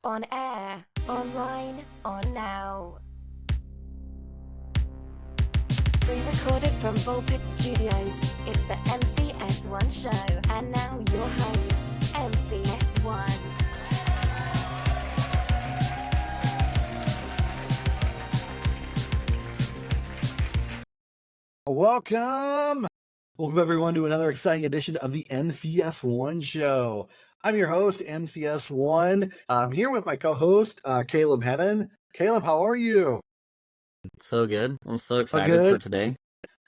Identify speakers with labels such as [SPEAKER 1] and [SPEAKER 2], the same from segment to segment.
[SPEAKER 1] On air, online, on now. Pre-recorded from Vulpit Studios, it's the MCS1 show. And now your host, MCS1.
[SPEAKER 2] Welcome everyone to another exciting edition of the MCS1 show. I'm your host, MCS1. I'm here with my co-host, Caleb Hennon. Caleb, how are you?
[SPEAKER 3] So good. I'm so excited for today.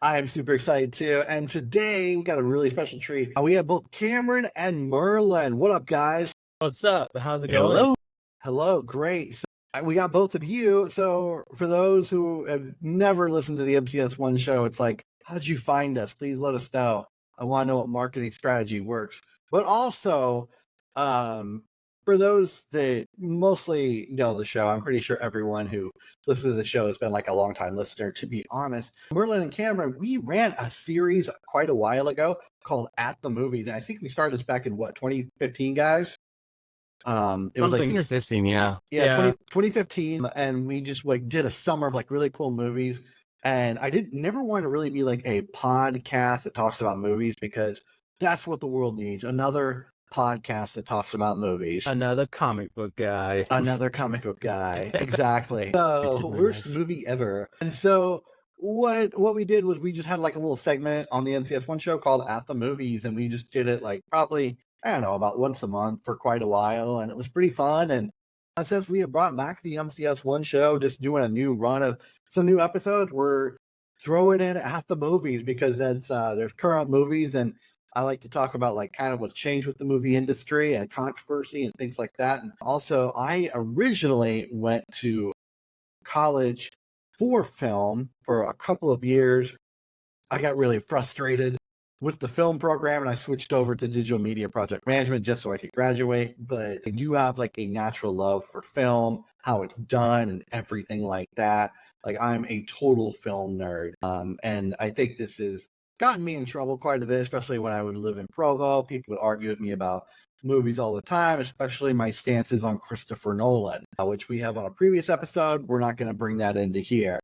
[SPEAKER 2] I am super excited too. And today we got a really special treat. We have both Cameron and Merlin. What up, guys?
[SPEAKER 4] What's up? How's it going?
[SPEAKER 2] Hello, great. So, we got both of you. So for those who have never listened to the MCS1 show, it's like, how'd you find us? Please let us know. I want to know what marketing strategy works. But also, for those that mostly know the show, I'm pretty sure everyone who listens to the show has been like a longtime listener, to be honest. Merlin and Cameron, we ran a series quite a while ago called At the Movies. And I think we started this back in 2015, guys?
[SPEAKER 4] It was like
[SPEAKER 3] 15, yeah.
[SPEAKER 2] 2015, and we just like did a summer of like really cool movies. And I never want to really be like a podcast that talks about movies, because that's what the world needs. Another podcast that talks about movies.
[SPEAKER 4] Another comic book guy.
[SPEAKER 2] Exactly. So, worst movie ever. And so what we did was we just had like a little segment on the NCS1 show called At the Movies, and we just did it like probably, I don't know, about once a month for quite a while, and it was pretty fun. And since we have brought back the MCS1 show, just doing a new run of some new episodes, we're throwing in At the Movies, because that's there's current movies, and I like to talk about like kind of what's changed with the movie industry and controversy and things like that. And also, I originally went to college for film for a couple of years. I got really frustrated with the film program, and I switched over to digital media project management just so I could graduate. But I do have like a natural love for film, how it's done and everything like that. Like, I'm a total film nerd. And I think this has gotten me in trouble quite a bit, especially when I would live in Provo. People would argue with me about movies all the time, especially my stances on Christopher Nolan, which we have on a previous episode. We're not going to bring that into here.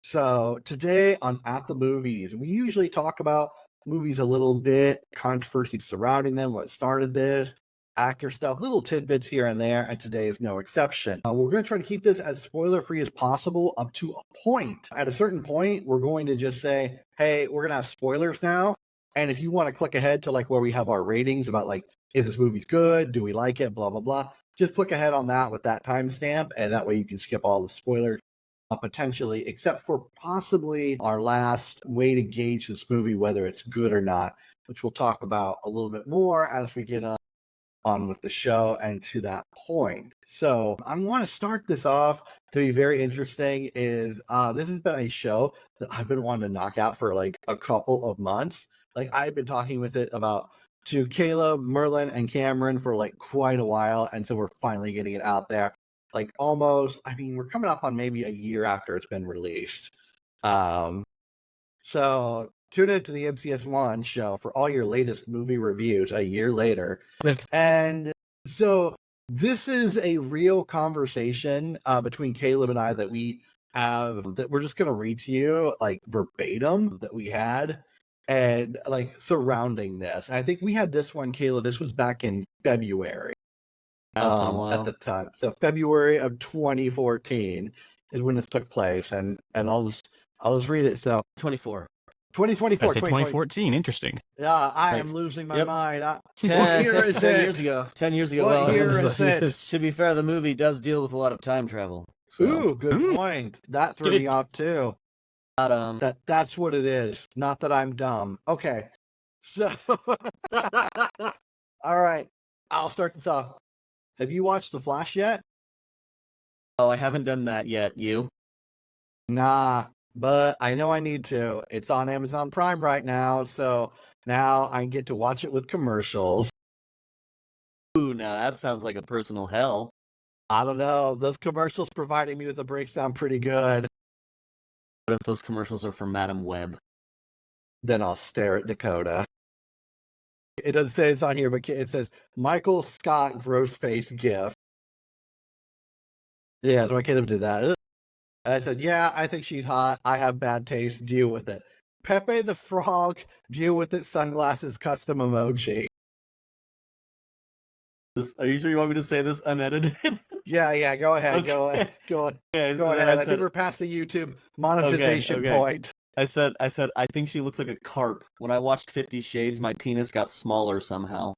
[SPEAKER 2] So today on At the Movies, we usually talk about movies a little bit, controversy surrounding them, what started this, actor stuff, little tidbits here and there, and today is no exception. We're going to try to keep this as spoiler-free as possible up to a point. At a certain point, we're going to just say, hey, we're going to have spoilers now, and if you want to click ahead to like where we have our ratings about like, is this movie good, do we like it, blah, blah, blah, just click ahead on that with that timestamp, and that way you can skip all the spoilers. Potentially, except for possibly our last way to gauge this movie, whether it's good or not, which we'll talk about a little bit more as we get on with the show and to that point. So I want to start this off to be very interesting is this has been a show that I've been wanting to knock out for like a couple of months. Like, I've been talking with it about to Caleb, Merlin, and Cameron for like quite a while, and so we're finally getting it out there. Like, almost, I mean, we're coming up on maybe a year after it's been released. So tune in to the MCS1 show for all your latest movie reviews a year later. And so this is a real conversation between Caleb and I that we have, that we're just going to read to you like verbatim, that we had, and like surrounding this. I think we had this one, Caleb, this was back in February. At the time. So February of 2014 is when this took place, and I'll just read it. So 2024.
[SPEAKER 4] I said 2014. Interesting.
[SPEAKER 2] Yeah, I am losing my mind.
[SPEAKER 3] 10 years ago. 10 years ago.
[SPEAKER 2] What year is it?
[SPEAKER 3] To be fair, the movie does deal with a lot of time travel. So.
[SPEAKER 2] Ooh, good point. That threw me off too. That's what it is. Not that I'm dumb. Okay. So all right. I'll start this off. Have you watched The Flash yet?
[SPEAKER 3] Oh, I haven't done that yet. You?
[SPEAKER 2] Nah, but I know I need to. It's on Amazon Prime right now, so now I get to watch it with commercials.
[SPEAKER 3] Ooh, now that sounds like a personal hell.
[SPEAKER 2] I don't know. Those commercials providing me with a break sound pretty good.
[SPEAKER 3] What if those commercials are for Madam Web?
[SPEAKER 2] Then I'll stare at Dakota. It doesn't say it's on here, but it says Michael Scott gross face gif. Yeah, so my Caleb did that. And I said, yeah, I think she's hot. I have bad taste. Deal with it. Pepe the Frog, deal with it. Sunglasses, custom emoji.
[SPEAKER 3] Are you sure you want me to say this unedited?
[SPEAKER 2] Yeah, go ahead.
[SPEAKER 3] Okay.
[SPEAKER 2] Go ahead. Go
[SPEAKER 3] Okay,
[SPEAKER 2] ahead. I think we're past the YouTube monetization
[SPEAKER 3] okay.
[SPEAKER 2] point.
[SPEAKER 3] I said, I think she looks like a carp. When I watched 50 Shades, my penis got smaller somehow.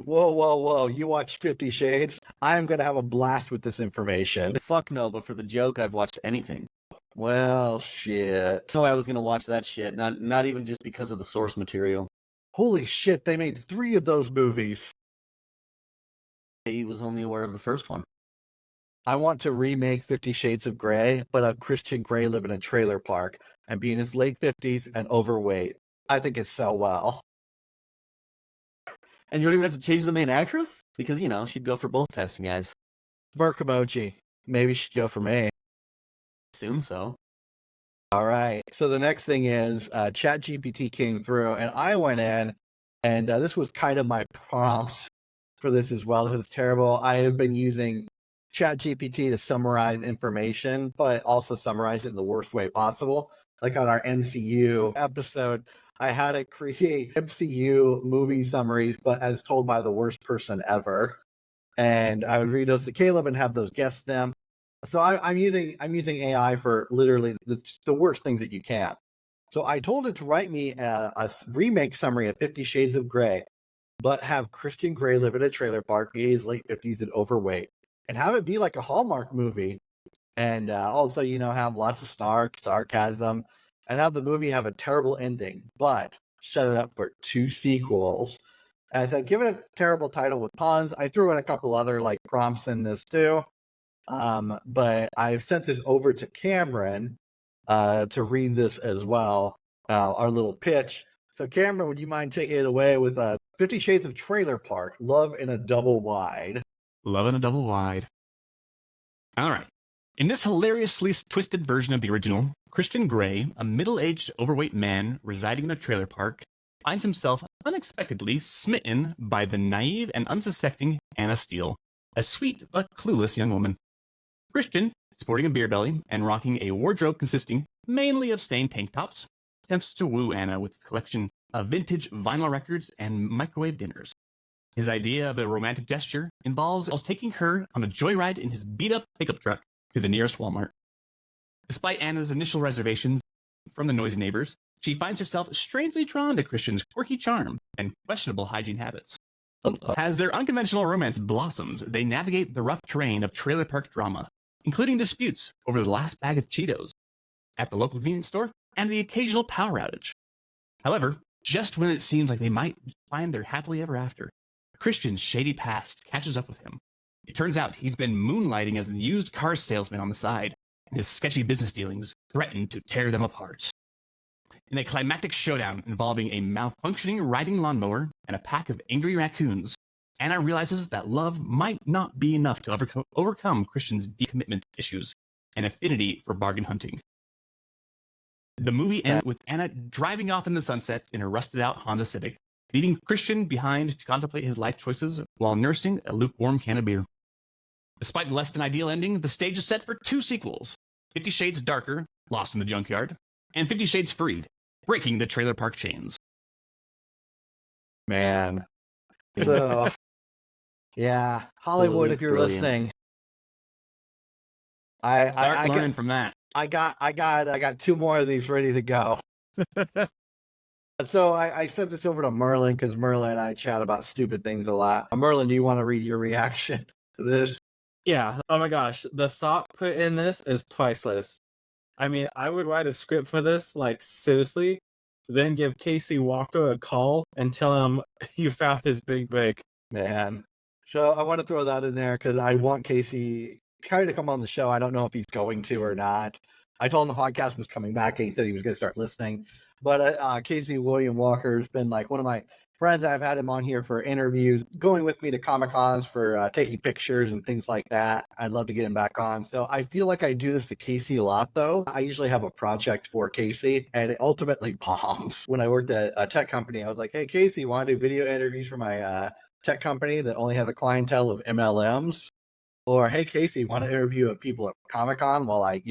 [SPEAKER 2] Whoa. You watched 50 Shades? I'm going to have a blast with this information.
[SPEAKER 3] Fuck no, but for the joke, I've watched anything.
[SPEAKER 2] Well, shit.
[SPEAKER 3] No, I was gonna watch that shit, not even just because of the source material.
[SPEAKER 2] Holy shit, they made 3 of those movies.
[SPEAKER 3] He was only aware of the first one.
[SPEAKER 2] I want to remake 50 Shades of Grey, but have Christian Grey live in a trailer park and be in his late 50s and overweight. I think it's so well.
[SPEAKER 3] And you don't even have to change the main actress? Because, she'd go for both types of guys.
[SPEAKER 2] Smirk emoji. Maybe she'd go for me.
[SPEAKER 3] Assume so.
[SPEAKER 2] All right. So the next thing is ChatGPT came through, and I went in, and this was kind of my prompt for this as well. This is terrible. I have been using ChatGPT to summarize information, but also summarize it in the worst way possible. Like on our MCU episode, I had to create MCU movie summaries, but as told by the worst person ever. And I would read those to Caleb and have those guess them. So I'm using AI for literally the worst things that you can. So I told it to write me a remake summary of 50 Shades of Grey, but have Christian Grey live in a trailer park, be in his late 50s and overweight, and have it be like a Hallmark movie, and also have lots of sarcasm, and have the movie have a terrible ending, but set it up for 2 sequels. And I said, give it a terrible title with puns. I threw in a couple other prompts in this too. But I've sent this over to Cameron to read this as well, our little pitch. So Cameron, would you mind taking it away with 50 Shades of Trailer Park, Love in a Double Wide?
[SPEAKER 4] Love in a double wide. All right. In this hilariously twisted version of the original, Christian Grey, a middle-aged overweight man residing in a trailer park, finds himself unexpectedly smitten by the naive and unsuspecting Anna Steele, a sweet but clueless young woman. Christian, sporting a beer belly and rocking a wardrobe consisting mainly of stained tank tops, attempts to woo Anna with a collection of vintage vinyl records and microwave dinners. His idea of a romantic gesture involves taking her on a joyride in his beat-up pickup truck to the nearest Walmart. Despite Anna's initial reservations from the noisy neighbors, she finds herself strangely drawn to Christian's quirky charm and questionable hygiene habits. As their unconventional romance blossoms, they navigate the rough terrain of trailer park drama, including disputes over the last bag of Cheetos at the local convenience store and the occasional power outage. However, just when it seems like they might find their happily ever after, Christian's shady past catches up with him. It turns out he's been moonlighting as a used car salesman on the side, and his sketchy business dealings threaten to tear them apart. In a climactic showdown involving a malfunctioning riding lawnmower and a pack of angry raccoons, Anna realizes that love might not be enough to overcome Christian's decommitment issues and affinity for bargain hunting. The movie ends with Anna driving off in the sunset in a rusted-out Honda Civic, leaving Christian behind to contemplate his life choices while nursing a lukewarm can of beer. Despite the less-than-ideal ending, the stage is set for 2 sequels, 50 Shades Darker, Lost in the Junkyard, and 50 Shades Freed, breaking the trailer park chains.
[SPEAKER 2] Man. So, yeah, Hollywood, if you're
[SPEAKER 3] Brilliant.
[SPEAKER 2] listening.
[SPEAKER 4] Start learning from that.
[SPEAKER 2] I got 2 more of these ready to go. So I sent this over to Merlin because Merlin and I chat about stupid things a lot. Merlin, do you want to read your reaction to this?
[SPEAKER 5] Yeah. Oh my gosh. The thought put in this is priceless. I mean, I would write a script for this, seriously, then give Casey Walker a call and tell him you found his big break.
[SPEAKER 2] Man. So I want to throw that in there because I want Casey kind of come on the show. I don't know if he's going to or not. I told him the podcast was coming back and he said he was going to start listening. But Casey William Walker has been one of my friends. I've had him on here for interviews, going with me to Comic-Cons for taking pictures and things like that. I'd love to get him back on. So I feel like I do this to Casey a lot, though. I usually have a project for Casey, and it ultimately bombs. When I worked at a tech company, I was like, hey, Casey, want to do video interviews for my tech company that only has a clientele of MLMs? Or, hey, Casey, want to interview people at Comic-Con while I,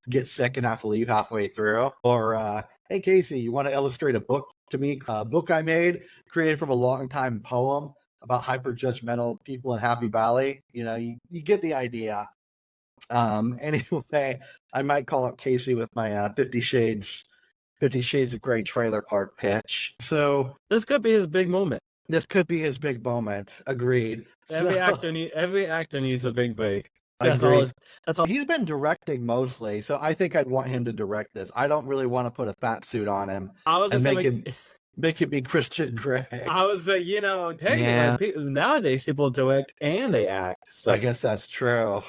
[SPEAKER 2] get sick and have to leave halfway through? Or, hey, Casey, you want to illustrate a book to me? A book I made, created from a long-time poem about hyper-judgmental people in Happy Valley. You get the idea. Anyway, I might call up Casey with my 50 Shades of Grey trailer park pitch. So
[SPEAKER 5] This could be his big moment.
[SPEAKER 2] this could be his big moment. Agreed.
[SPEAKER 5] Every
[SPEAKER 2] So-
[SPEAKER 5] actor needs a big break. That's
[SPEAKER 2] Agreed.
[SPEAKER 5] all. That's all.
[SPEAKER 2] He's been directing mostly, so I think I'd want him to direct this. I don't really want to put a fat suit on him
[SPEAKER 5] I was
[SPEAKER 2] and
[SPEAKER 5] just
[SPEAKER 2] make it be Christian Grey.
[SPEAKER 5] I was technically,
[SPEAKER 3] Yeah.
[SPEAKER 5] nowadays people direct and they act. So
[SPEAKER 2] I guess that's true.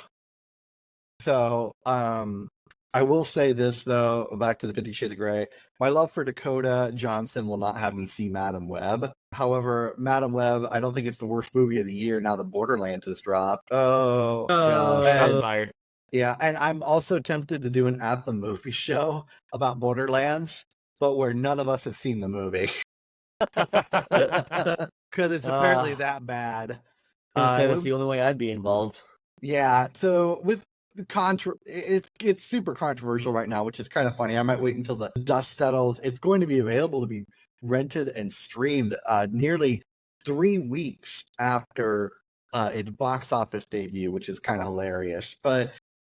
[SPEAKER 2] So, I will say this though, back to the 50 Shades of Grey. My love for Dakota Johnson will not have me see Madam Web. However, Madam Web, I don't think it's the worst movie of the year now that Borderlands has dropped. Oh, gosh.
[SPEAKER 3] Shots
[SPEAKER 2] And-
[SPEAKER 3] fired.
[SPEAKER 2] yeah, and I'm also tempted to do an At the Movie show about Borderlands, but where none of us have seen the movie because it's apparently that bad.
[SPEAKER 3] I'd say
[SPEAKER 2] Uh,
[SPEAKER 3] that's the only way I'd be involved.
[SPEAKER 2] Yeah, so with the it's super controversial right now, which is kind of funny. I might wait until the dust settles. It's going to be available to be rented and streamed nearly 3 weeks after its box office debut, which is kind of hilarious. But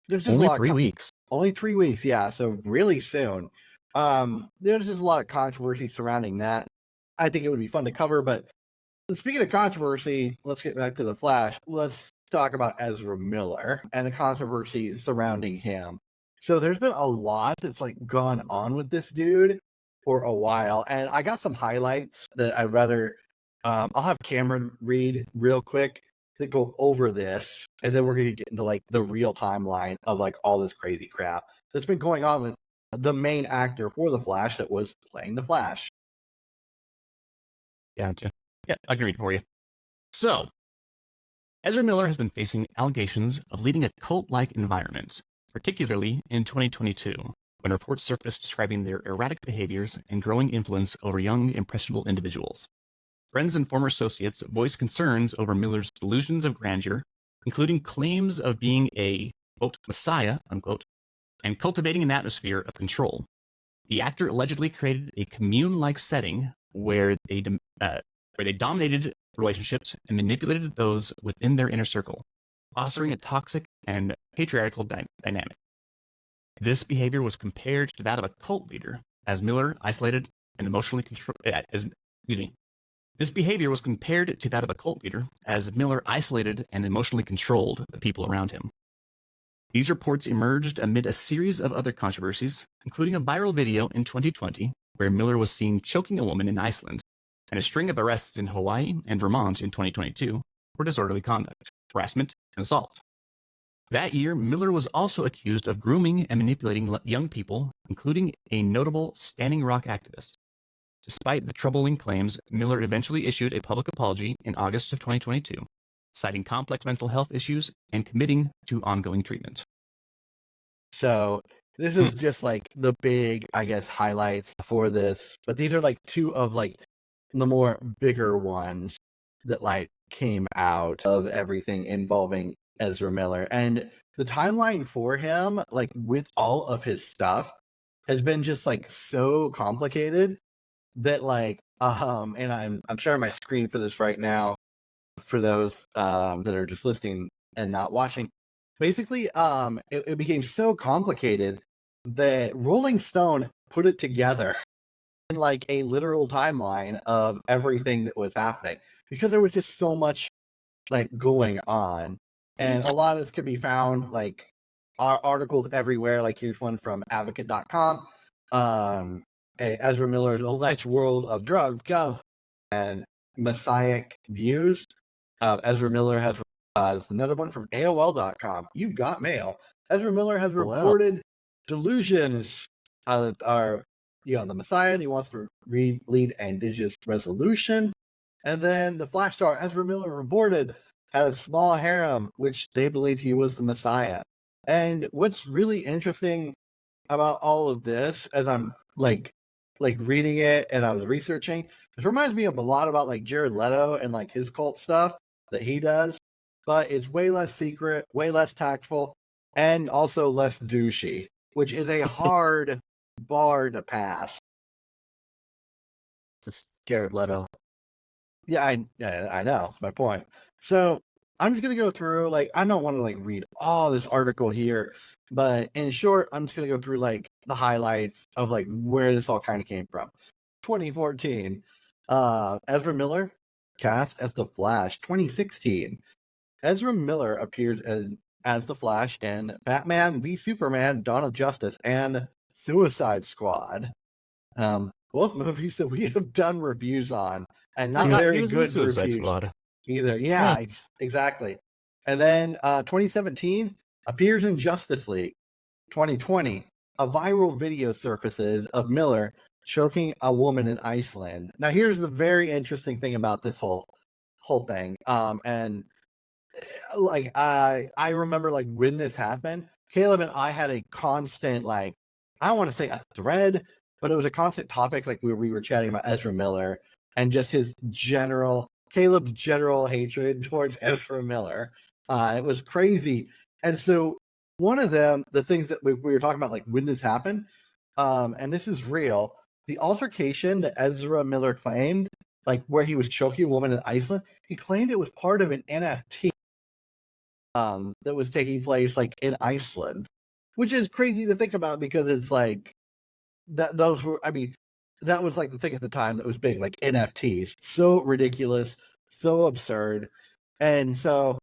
[SPEAKER 2] there's just
[SPEAKER 4] Only
[SPEAKER 2] a lot
[SPEAKER 4] 3
[SPEAKER 2] of
[SPEAKER 4] weeks.
[SPEAKER 2] only 3 weeks, yeah. So really soon. There's just a lot of controversy surrounding that. I think it would be fun to cover, but speaking of controversy, let's get back to the Flash. Let's talk about Ezra Miller and the controversy surrounding him. So there's been a lot that's gone on with this dude for a while, and I got some highlights that I'd rather. I'll have Cameron read real quick to go over this, and then we're gonna get into the real timeline of all this crazy crap that's been going on with the main actor for the Flash that was playing the Flash.
[SPEAKER 4] Gotcha. Yeah, I can read it for you. So, Ezra Miller has been facing allegations of leading a cult-like environment, particularly in 2022, when reports surfaced describing their erratic behaviors and growing influence over young, impressionable individuals. Friends and former associates voiced concerns over Miller's delusions of grandeur, including claims of being a, quote, messiah, unquote, and cultivating an atmosphere of control. The actor allegedly created a commune-like setting where they dominated relationships and manipulated those within their inner circle, fostering a toxic and patriarchal dynamic. This behavior was compared to that of a cult leader, as Miller isolated and emotionally controlled. This behavior was compared to that of a cult leader, as Miller isolated and emotionally controlled the people around him. These reports emerged amid a series of other controversies, including a viral video in 2020 where Miller was seen choking a woman in Iceland, and a string of arrests in Hawaii and Vermont in 2022 for disorderly conduct, harassment, and assault. That year, Miller was also accused of grooming and manipulating young people, including a notable Standing Rock activist. Despite the troubling claims, Miller eventually issued a public apology in August of 2022, citing complex mental health issues and committing to ongoing treatment.
[SPEAKER 2] So this is just the big, I guess, highlights for this. But these are two of the more bigger ones that came out of everything involving Ezra Miller. And the timeline for him, with all of his stuff, has been just so complicated that and I'm sharing my screen for this right now for those that are just listening and not watching. Basically, it became so complicated that Rolling Stone put it together in a literal timeline of everything that was happening, because there was just so much going on, and a lot of this could be found articles everywhere. Here's one from advocate.com. Ezra Miller's alleged world of drugs go, and messianic views. Ezra Miller has another one from AOL.com. You've got mail. Ezra Miller has reported delusions that are the Messiah, and he wants to lead indigenous resolution. And then the Flash star Ezra Miller reported had a small harem, which they believed he was the Messiah. And what's really interesting about all of this, as I'm reading it and I was researching, it reminds me of a lot about Jared Leto and his cult stuff that he does. but it's way less secret, way less tactful, and also less douchey, which is a hard bar to pass.
[SPEAKER 3] It's Jared Leto.
[SPEAKER 2] Yeah, I know. That's my point. So I'm just gonna go through, like, I don't want to like read all this article here, but in short, I'm just gonna go through like the highlights of like where this all kind of came from. 2014, Ezra Miller cast as the Flash. 2016, Ezra Miller appears as the Flash in Batman v Superman: Dawn of Justice and Suicide Squad. Both movies that we have done reviews on, and not very good
[SPEAKER 4] Suicide
[SPEAKER 2] reviews
[SPEAKER 4] Squad.
[SPEAKER 2] either. Yeah, exactly. And then 2017 appears in Justice League. 2020, a viral video surfaces of Miller choking a woman in Iceland. Now, here's the very interesting thing about this whole thing. And like I remember like when this happened, Caleb and I had a constant like, I don't want to say a thread, but it was a constant topic, like we were chatting about Ezra Miller and just Caleb's general hatred towards Ezra Miller. It was crazy. And so one of them, the things that we were talking about, like when this happened, and this is real, the altercation that Ezra Miller claimed, like where he was choking a woman in Iceland, he claimed it was part of an NFT that was taking place like in Iceland, which is crazy to think about because it's like that was like the thing at the time that was big, like NFTs. So ridiculous, so absurd. And so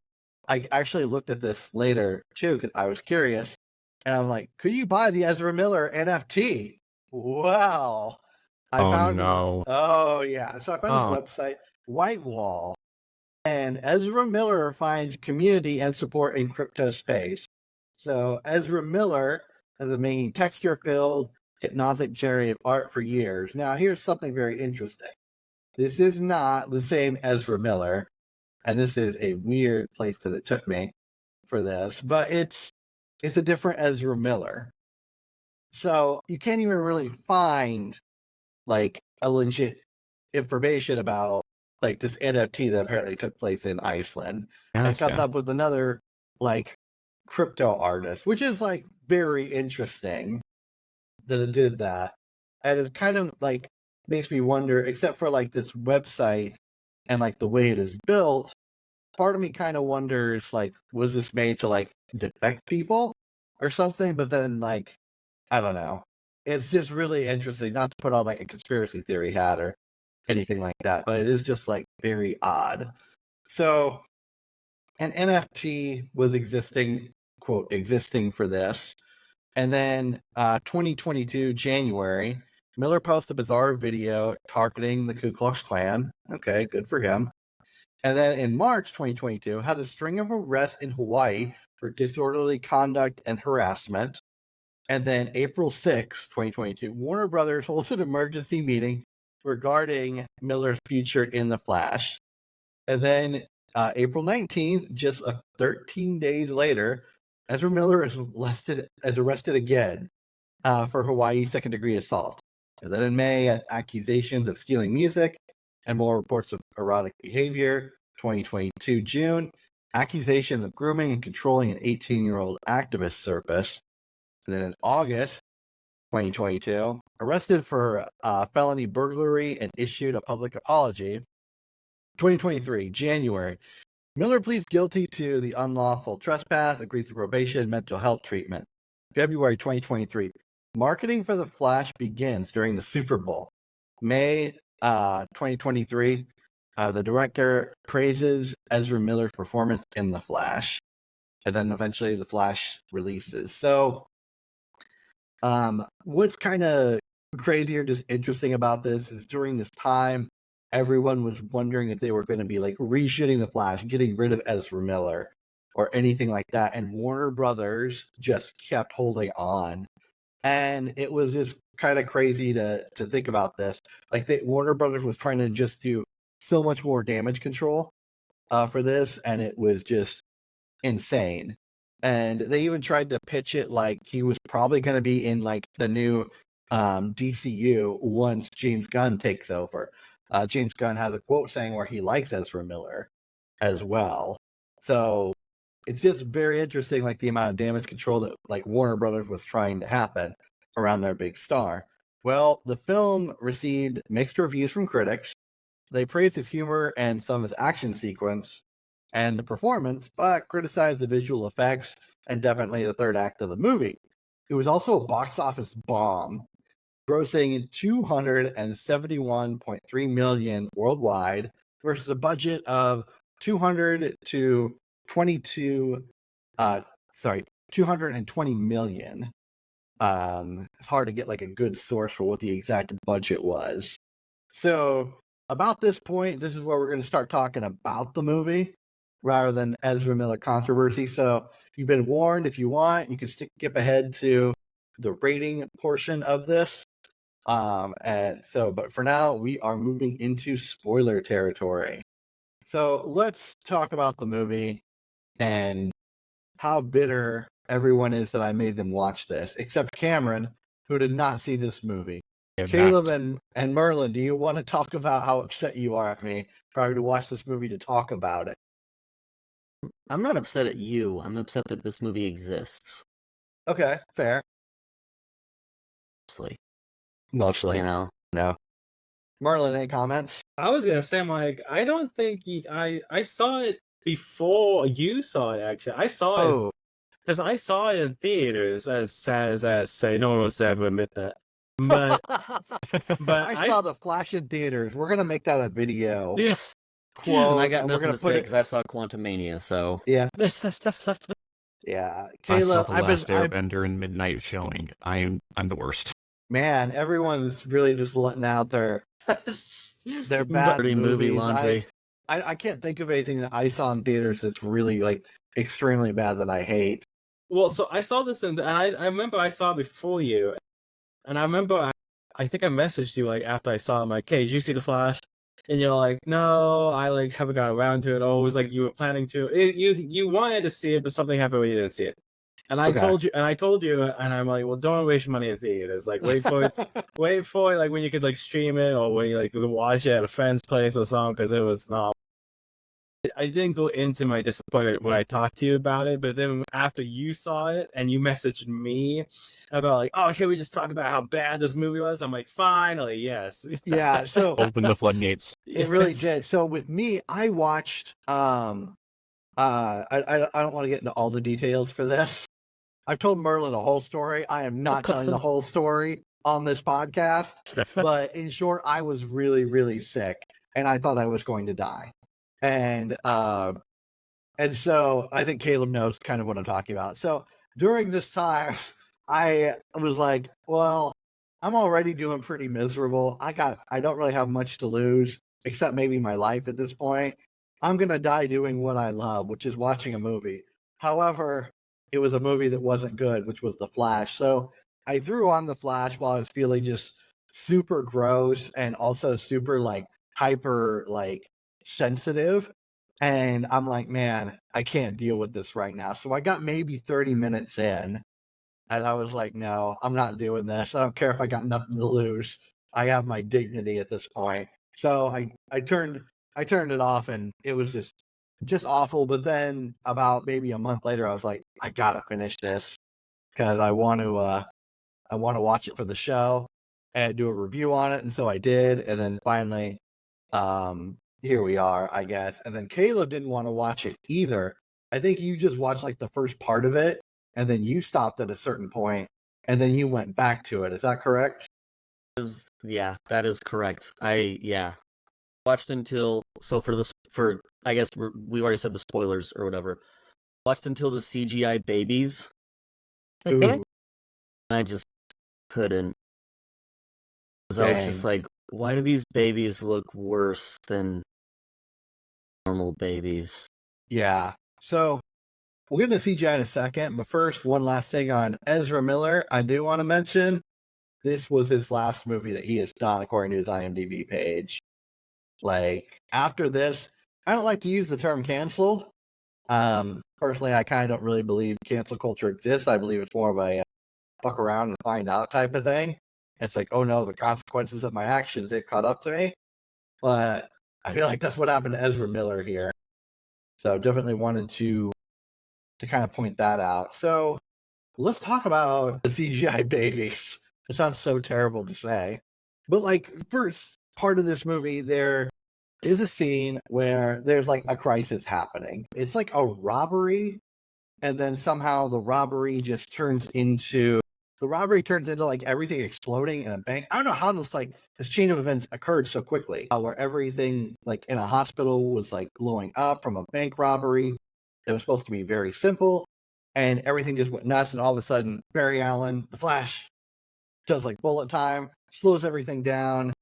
[SPEAKER 2] I actually looked at this later too because I was curious. And I'm like, could you buy the Ezra Miller NFT? Wow.
[SPEAKER 4] No.
[SPEAKER 2] Yeah. So I found this website, Whitewall. And Ezra Miller finds community and support in crypto space. So Ezra Miller has been making texture-filled, hypnotic generative art for years. Now, here's something very interesting. This is not the same Ezra Miller, and this is a weird place that it took me for this, but it's a different Ezra Miller. So you can't even really find like a legit information about like this NFT that apparently took place in Iceland. And it comes up with another like crypto artist, which is like very interesting that it did that. And it kind of like makes me wonder, except for like this website and like the way it is built, part of me kind of wonders like, was this made to like defect people or something? But then like, I don't know. It's just really interesting, not to put on like a conspiracy theory hat or anything like that, but it is just like very odd. So an NFT was existing for this. And then 2022, January, Miller posted a bizarre video targeting the Ku Klux Klan. Okay, good for him. And then in March 2022, had a string of arrests in Hawaii for disorderly conduct and harassment. And then April 6, 2022, Warner Brothers holds an emergency meeting regarding Miller's future in The Flash. And then April 19th, just 13 days later, Ezra Miller is arrested again for Hawaii second-degree assault. And then in May, accusations of stealing music and more reports of erotic behavior. 2022 June, accusations of grooming and controlling an 18-year-old activist surface. And then in August 2022, arrested for felony burglary and issued a public apology. 2023 January, Miller pleads guilty to the unlawful trespass, agrees to probation, mental health treatment. February 2023, marketing for The Flash begins during the Super Bowl. May 2023, the director praises Ezra Miller's performance in The Flash. And then eventually The Flash releases. So what's kind of crazy or just interesting about this is during this time, everyone was wondering if they were going to be like reshooting The Flash, getting rid of Ezra Miller or anything like that. And Warner Brothers just kept holding on. And it was just kind of crazy to think about this. Like Warner Brothers was trying to just do so much more damage control for this. And it was just insane. And they even tried to pitch it like he was probably going to be in like the new DCU once James Gunn takes over. James Gunn has a quote saying where he likes Ezra Miller as well. So it's just very interesting, like the amount of damage control that like Warner Brothers was trying to happen around their big star. Well, the film received mixed reviews from critics. They praised its humor and some of its action sequence and the performance, but criticized the visual effects and definitely the third act of the movie. It was also a box office bomb, grossing $271.3 million worldwide versus a budget of 220 million. It's hard to get like a good source for what the exact budget was. So about this point, this is where we're going to start talking about the movie rather than Ezra Miller controversy. So you've been warned. If you want, you can skip ahead to the rating portion of this. But for now, we are moving into spoiler territory. So let's talk about the movie and how bitter everyone is that I made them watch this, except Cameron, who did not see this movie. Caleb and Merlin, do you want to talk about how upset you are at me for having to watch this movie to talk about it?
[SPEAKER 3] I'm not upset at you. I'm upset that this movie exists.
[SPEAKER 2] Okay, fair. Mostly.
[SPEAKER 3] You know?
[SPEAKER 2] No. Merlin, any comments?
[SPEAKER 5] I was gonna say, Mike, I don't think I saw it before you saw it. Actually, I saw it because I saw it in theaters. As sad as that say, no one wants to ever admit that. But
[SPEAKER 2] I saw the Flash in theaters. We're gonna make that a video.
[SPEAKER 3] Yes.
[SPEAKER 2] Quote,
[SPEAKER 3] And I got
[SPEAKER 2] and
[SPEAKER 3] nothing
[SPEAKER 2] we're
[SPEAKER 3] to
[SPEAKER 2] gonna put
[SPEAKER 3] say
[SPEAKER 2] it.
[SPEAKER 3] because I saw Quantumania, so...
[SPEAKER 2] Yeah,
[SPEAKER 3] That's left.
[SPEAKER 2] yeah.
[SPEAKER 4] I saw
[SPEAKER 2] Caleb,
[SPEAKER 4] the Last Airbender in midnight showing. I'm the worst.
[SPEAKER 2] Man, everyone's really just letting out their bad
[SPEAKER 3] Dirty movie
[SPEAKER 2] movies.
[SPEAKER 3] laundry.
[SPEAKER 2] I can't think of anything that I saw in theaters that's really like extremely bad that I hate.
[SPEAKER 5] well, so I saw this and I remember I saw it before you, and I remember I think I messaged you like after I saw it. I'm like, "Hey, did you see the Flash?" And you're like, "No, I like haven't got around to it." Oh, it was like you were planning to. You wanted to see it, but something happened where you didn't see it. And I
[SPEAKER 2] Okay.
[SPEAKER 5] told you, and I'm like, well, don't waste your money in theaters. Like, wait for it, like when you could like stream it or when you like could watch it at a friend's place or something. Because it was not. I didn't go into my disappointment when I talked to you about it, but then after you saw it and you messaged me about like, oh, can we just talk about how bad this movie was? I'm like, finally, yes.
[SPEAKER 2] Yeah, so
[SPEAKER 4] Open the floodgates.
[SPEAKER 2] it really did. So with me, I watched I don't want to get into all the details for this. I've told Merlin the whole story. I am not telling the whole story on this podcast. But in short, I was really, really sick and I thought I was going to die. And so I think Caleb knows kind of what I'm talking about. So during this time, I was like, well, I'm already doing pretty miserable. I don't really have much to lose except maybe my life at this point. I'm going to die doing what I love, which is watching a movie. However, it was a movie that wasn't good, which was The Flash. So I threw on The Flash while I was feeling just super gross and also super like hyper like sensitive. And I'm like, man, I can't deal with this right now. So I got maybe 30 minutes in and I was like, no, I'm not doing this. I don't care if I got nothing to lose. I have my dignity at this point. So I turned it off and it was just awful. But then about maybe a month later, I was like, I gotta finish this because I want to watch it for the show and do a review on it. And so I did. And then finally, here we are, I guess. And then Caleb didn't want to watch it either. I think you just watched like the first part of it and then you stopped at a certain point and then you went back to it. Is that correct?
[SPEAKER 3] Yeah, that is correct. Watched until I guess we already said the spoilers or whatever. Watched until the CGI babies.
[SPEAKER 2] Ooh,
[SPEAKER 3] I just couldn't. 'Cause I was just
[SPEAKER 2] dang.
[SPEAKER 3] like, why do these babies look worse than normal babies?
[SPEAKER 2] Yeah. So we'll get into CGI in a second, but first, one last thing on Ezra Miller. I do want to mention this was his last movie that he has done, according to his IMDb page. Like, after this, I don't like to use the term canceled. Personally, I kind of don't really believe cancel culture exists. I believe it's more of a fuck around and find out type of thing. It's like, oh no, the consequences of my actions, it caught up to me. But I feel like that's what happened to Ezra Miller here. So definitely wanted to kind of point that out. So let's talk about the CGI babies. It sounds so terrible to say. But like first part of this movie, there is a scene where there's like a crisis happening. It's like a robbery, and then somehow the robbery turns into like everything exploding in a bank. I don't know how this chain of events occurred so quickly, where everything like in a hospital was like blowing up from a bank robbery. It was supposed to be very simple, and everything just went nuts. And all of a sudden, Barry Allen, the Flash, does like bullet time, slows everything down,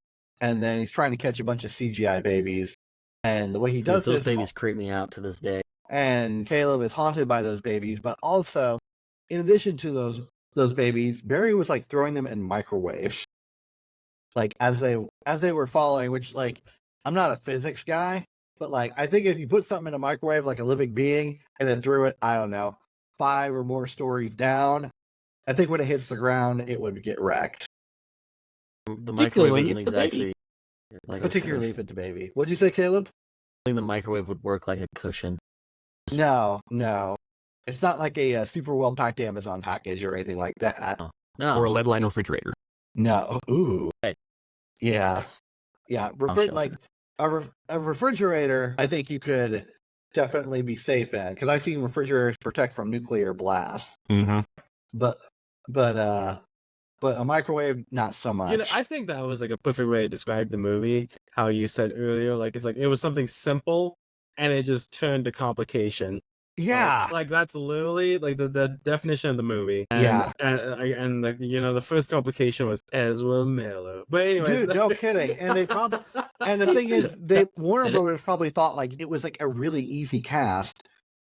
[SPEAKER 2] and then he's trying to catch a bunch of CGI babies. And the way he does
[SPEAKER 3] those babies creep me out to this day.
[SPEAKER 2] And Caleb is haunted by those babies, but also, in addition to those babies, Barry was like throwing them in microwaves, like as they were falling. Which, like, I'm not a physics guy, but like I think if you put something in a microwave, like a living being, and then threw it, I don't know, 5 or more stories down, I think when it hits the ground, it would get wrecked.
[SPEAKER 3] The microwave isn't
[SPEAKER 5] if the baby-
[SPEAKER 3] exactly like
[SPEAKER 2] Particularly if it's a baby. What'd you say, Caleb?
[SPEAKER 3] I think the microwave would work like a cushion.
[SPEAKER 2] No. It's not like a super well-packed Amazon package or anything like that.
[SPEAKER 3] No.
[SPEAKER 4] Or a lead line refrigerator.
[SPEAKER 2] No. Ooh.
[SPEAKER 3] Right.
[SPEAKER 2] Yes. Yeah. Like a refrigerator, I think you could definitely be safe in, because I've seen refrigerators protect from nuclear blasts.
[SPEAKER 4] Mm-hmm.
[SPEAKER 2] But a microwave, not so much.
[SPEAKER 5] You know, I think that was like a perfect way to describe the movie. How you said earlier, like it's like it was something simple, and it just turned to complication.
[SPEAKER 2] Yeah.
[SPEAKER 5] Like that's literally like the definition of the movie. And,
[SPEAKER 2] Yeah.
[SPEAKER 5] And the first complication was Ezra Miller. But anyways,
[SPEAKER 2] Dude, no kidding. And they probably, and the thing is, Warner Brothers probably thought like it was like a really easy cast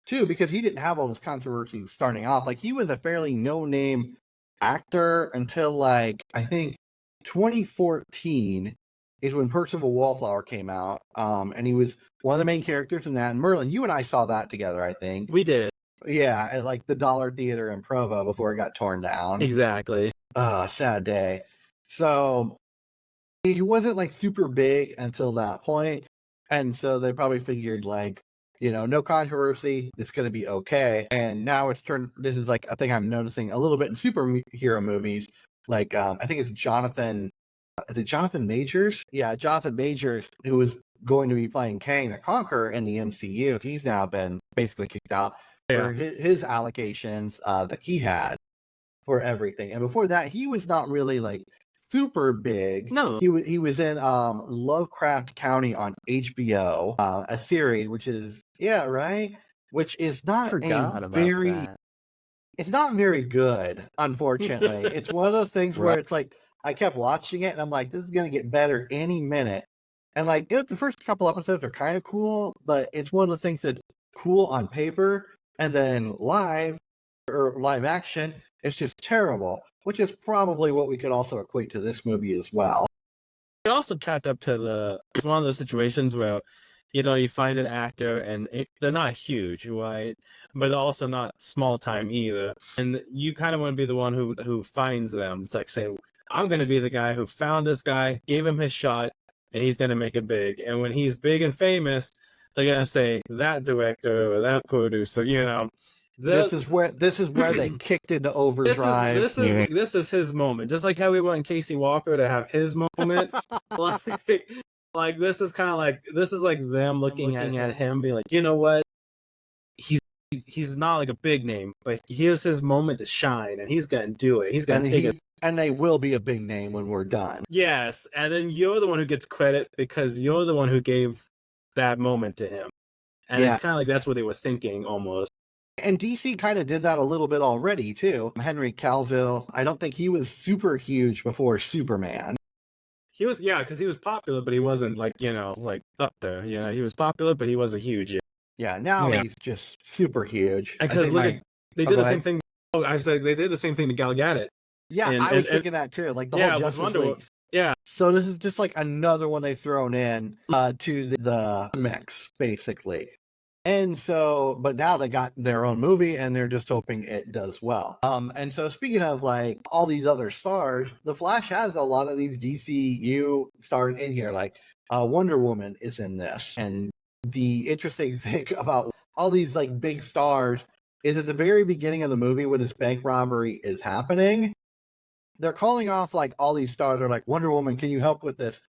[SPEAKER 2] too, because he didn't have all this controversy starting off. Like he was a fairly no-name actor until like I think 2014 is when Perks of a Wallflower came out. And he was one of the main characters in that. And Merlin, you and I saw that together, I think.
[SPEAKER 5] we did
[SPEAKER 2] Yeah, at like the Dollar Theater in Provo before it got torn down.
[SPEAKER 5] exactly.
[SPEAKER 2] Sad day. So he wasn't like super big until that point, and so they probably figured like, no controversy, it's going to be okay. And now it's turned. This is like a thing I'm noticing a little bit in superhero movies. Like I think it's Jonathan. Is it Jonathan Majors? Yeah, Jonathan Majors, who was going to be playing Kang the Conqueror in the MCU. He's now been basically kicked out for his allegations that he had for everything. And before that, he was not really like super big.
[SPEAKER 5] No.
[SPEAKER 2] He was in Lovecraft County on HBO, a series which is which is not it's not very good, unfortunately. It's one of those things where it's like I kept watching it and I'm like, this is gonna get better any minute. And like the first couple episodes are kind of cool, but it's one of those things that's cool on paper, and then live action, it's just terrible, which is probably what we could also equate to this movie as well.
[SPEAKER 5] It also tapped up to it's one of those situations where, you find an actor and they're not huge, right? But they're also not small time either. And you kind of want to be the one who finds them. It's like saying, I'm going to be the guy who found this guy, gave him his shot, and he's going to make it big. And when he's big and famous, they're going to say, that director or that producer,
[SPEAKER 2] This is where they kicked into overdrive.
[SPEAKER 5] This is his moment. Just like how we want Casey Walker to have his moment. like this is kind of like them looking at him, being like, you know what? He's not like a big name, but here's his moment to shine, and he's gonna do it. He's gonna take it.
[SPEAKER 2] And they will be a big name when we're done.
[SPEAKER 5] Yes, and then you're the one who gets credit because you're the one who gave that moment to him. And it's kind of like that's what they were thinking almost.
[SPEAKER 2] And DC kind of did that a little bit already, too. Henry Cavill, I don't think he was super huge before Superman.
[SPEAKER 5] He was, because he was popular, but he wasn't like up there. He was popular, but he wasn't huge.
[SPEAKER 2] Yeah, now he's just super huge.
[SPEAKER 5] And because they did the same thing. Oh, I said they did the same thing to Gal Gadot.
[SPEAKER 2] Yeah, I was thinking that too. Like the whole Justice League.
[SPEAKER 5] Yeah.
[SPEAKER 2] So this is just like another one they've thrown in to the mix, basically. And so, but now they got their own movie and they're just hoping it does well. And so speaking of like all these other stars, The Flash has a lot of these DCU stars in here. Like Wonder Woman is in this, and the interesting thing about all these like big stars is at the very beginning of the movie when this bank robbery is happening, they're calling off like all these stars are like, Wonder Woman, can you help with this?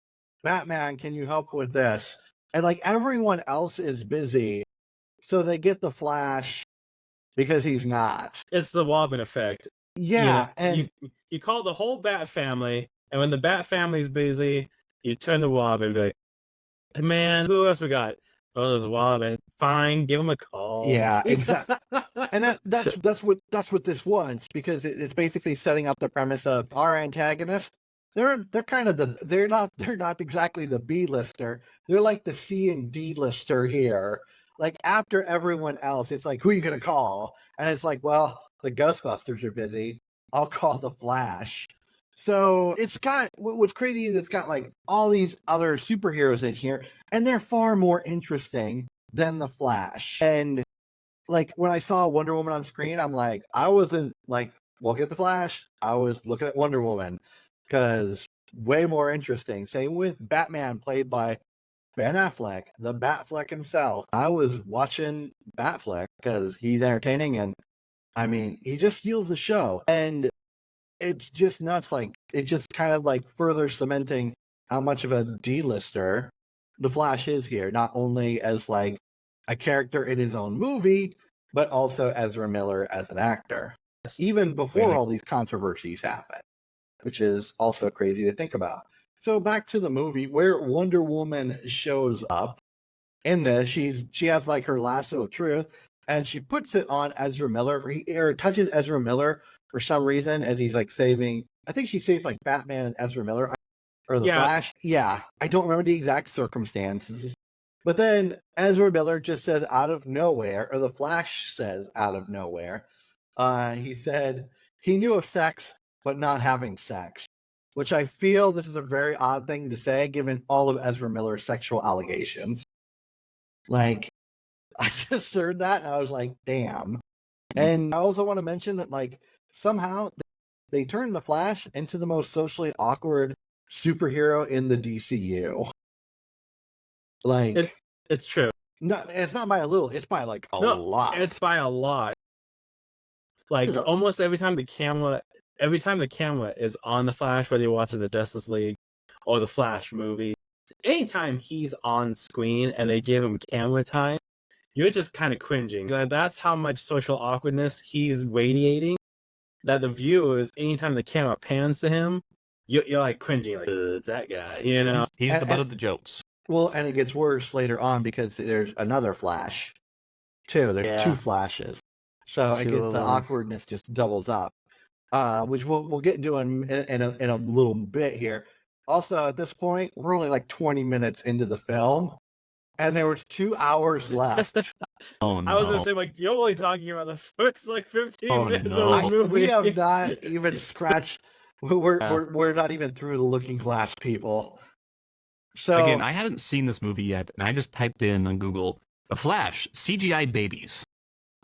[SPEAKER 2] Batman, can you help with this? And like everyone else is busy. So they get the Flash because he's not.
[SPEAKER 5] It's the Wobbin effect.
[SPEAKER 2] Yeah. And
[SPEAKER 5] you call the whole Bat family, and when the Bat family's busy, you turn to Wobbin and be like, hey, man, who else we got? Oh, there's Wobbin. Fine, give him a call.
[SPEAKER 2] yeah, exactly. And that's what this was, because it's basically setting up the premise of our antagonist. They're kind of they're not exactly the B-lister. They're like the C and D-lister here. Like after everyone else, it's like, who are you gonna call? And it's like, well, the Ghostbusters are busy. I'll call the Flash. So it's got what's crazy is it's got like all these other superheroes in here, and they're far more interesting than the Flash. And like when I saw Wonder Woman on screen, I'm like, I wasn't like, look at the Flash. I was looking at Wonder Woman because way more interesting. Same with Batman, played by Ben Affleck, the Batfleck himself. I was watching Batfleck because he's entertaining, and I mean, he just steals the show. And it's just nuts. Like, it just kind of like further cementing how much of a D-lister the Flash is here, not only as like a character in his own movie, but also Ezra Miller as an actor, even before all these controversies happen, which is also crazy to think about. So back to the movie where Wonder Woman shows up. In this, she has like her lasso of truth, and she puts it on Ezra Miller, or touches Ezra Miller for some reason as he's like saving. I think she saves like Batman and Ezra Miller, or the Flash. Yeah, I don't remember the exact circumstances. But then Ezra Miller just says out of nowhere, or the Flash says out of nowhere, he said he knew of sex, but not having sex. Which I feel this is a very odd thing to say, given all of Ezra Miller's sexual allegations. Like, I just heard that and I was like, damn. And I also want to mention that, like, somehow they turned the Flash into the most socially awkward superhero in the DCU. Like,
[SPEAKER 5] it's true.
[SPEAKER 2] No, it's not by a little, it's by like a lot.
[SPEAKER 5] It's by a lot. Like almost every time the camera is on the Flash, whether you're watching the Justice League or the Flash movie, anytime he's on screen and they give him camera time, you're just kind of cringing. That's how much social awkwardness he's radiating, that the viewers, anytime the camera pans to him, you're like cringing, like, it's that guy, you know?
[SPEAKER 4] He's the butt of the jokes.
[SPEAKER 2] Well, and it gets worse later on because there's another Flash, too. There's two Flashes. So the awkwardness just doubles up, which we'll get into in a little bit here. Also, at this point, we're only like 20 minutes into the film, and there was 2 hours left.
[SPEAKER 4] Oh no!
[SPEAKER 5] I was gonna say, like, you're only talking about the first like 15 minutes of the movie.
[SPEAKER 2] We have not even scratched. We're not even through the Looking Glass people. So
[SPEAKER 4] again, I hadn't seen this movie yet, and I just typed in on Google "The Flash CGI babies,"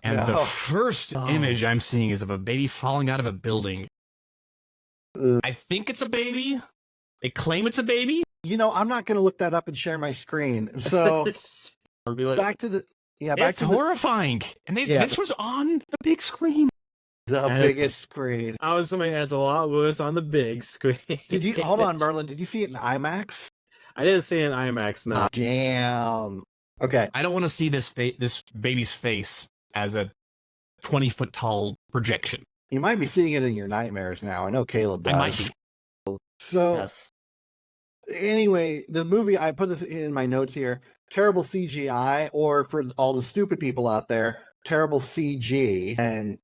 [SPEAKER 4] and the first image I'm seeing is of a baby falling out of a building. I think it's a baby. They claim it's a baby.
[SPEAKER 2] You know, I'm not going to look that up and share my screen. So back to the
[SPEAKER 5] it's
[SPEAKER 4] horrifying. And this was on the big screen.
[SPEAKER 2] The biggest screen.
[SPEAKER 5] I was something that's a lot worse on the big screen.
[SPEAKER 2] Did you hold on, Merlin? Did you see it in IMAX?
[SPEAKER 5] I didn't see it in IMAX. No.
[SPEAKER 2] Damn. Okay.
[SPEAKER 4] I don't want to see this baby's face as a 20-foot tall projection.
[SPEAKER 2] You might be seeing it in your nightmares now. I know Caleb does.
[SPEAKER 4] I might be.
[SPEAKER 2] So, anyway, the movie, I put this in my notes here, terrible CGI, or for all the stupid people out there, terrible CG. And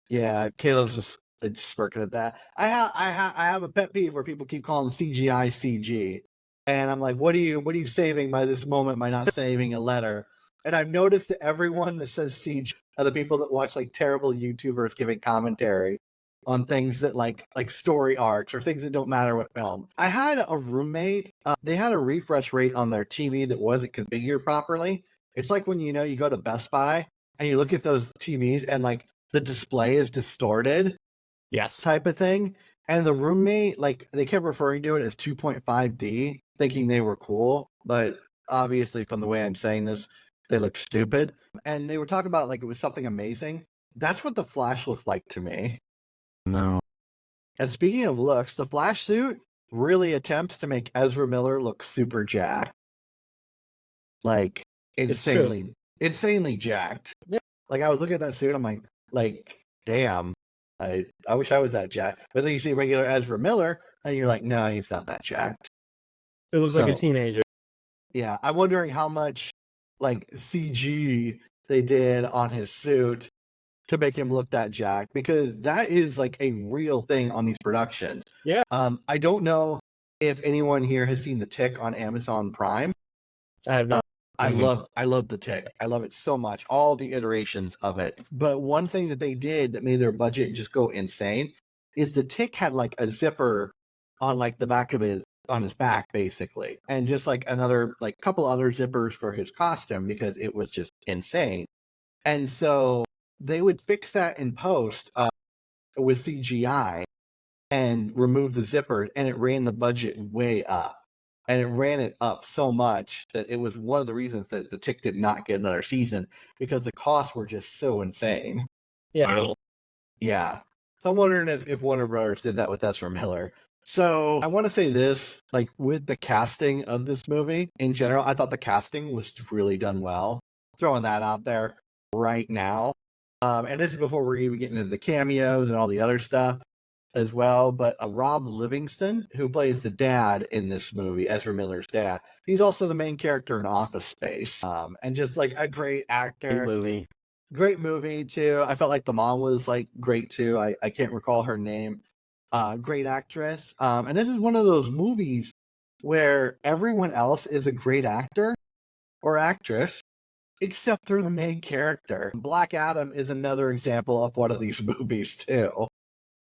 [SPEAKER 2] yeah, Caleb's just smirking at that. I have a pet peeve where people keep calling CGI CG. And I'm like, what are you saving by this moment by not saving a letter? And I've noticed that everyone that says CG are the people that watch like terrible YouTubers giving commentary on things that like story arcs or things that don't matter with film. I had a roommate, they had a refresh rate on their TV that wasn't configured properly. It's like when, you know, you go to Best Buy and you look at those TVs and like the display is distorted.
[SPEAKER 4] Yes.
[SPEAKER 2] Type of thing. And the roommate, like, they kept referring to it as 2.5D, thinking they were cool. But obviously from the way I'm saying this, they look stupid. And they were talking about like it was something amazing. That's what the Flash looked like to me.
[SPEAKER 3] No.
[SPEAKER 2] And speaking of looks, the Flash suit really attempts to make Ezra Miller look super jacked. Like insanely jacked.
[SPEAKER 3] Yeah.
[SPEAKER 2] Like I was looking at that suit, I'm like, damn. I wish I was that jacked. But then you see regular Ezra Miller, and you're like, no, he's not that jacked.
[SPEAKER 5] It looks like a teenager.
[SPEAKER 2] Yeah, I'm wondering how much like CG they did on his suit to make him look that jacked, because that is like a real thing on these productions.
[SPEAKER 5] Yeah.
[SPEAKER 2] I don't know if anyone here has seen The Tick on Amazon Prime.
[SPEAKER 5] I have not.
[SPEAKER 2] I love The Tick. I love it so much. All the iterations of it. But one thing that they did that made their budget just go insane is The Tick had like a zipper on like the back of his back, basically, and just like another like couple other zippers for his costume, because it was just insane. And so they would fix that in post with CGI and remove the zippers, and it ran the budget way up. And it ran it up so much that it was one of the reasons that The Tick did not get another season, because the costs were just so insane.
[SPEAKER 5] Yeah.
[SPEAKER 2] Yeah. So I'm wondering if Warner Brothers did that with Ezra Miller. So I want to say this, like with the casting of this movie in general, I thought the casting was really done well. Throwing that out there right now. And this is before we're even getting into the cameos and all the other stuff as well. But Rob Livingston, who plays the dad in this movie, Ezra Miller's dad, he's also the main character in Office Space. And just like a great actor. Great movie too. I felt like the mom was like great too. I can't recall her name. Great actress. And this is one of those movies where everyone else is a great actor or actress, except for the main character. Black Adam is another example of one of these movies too,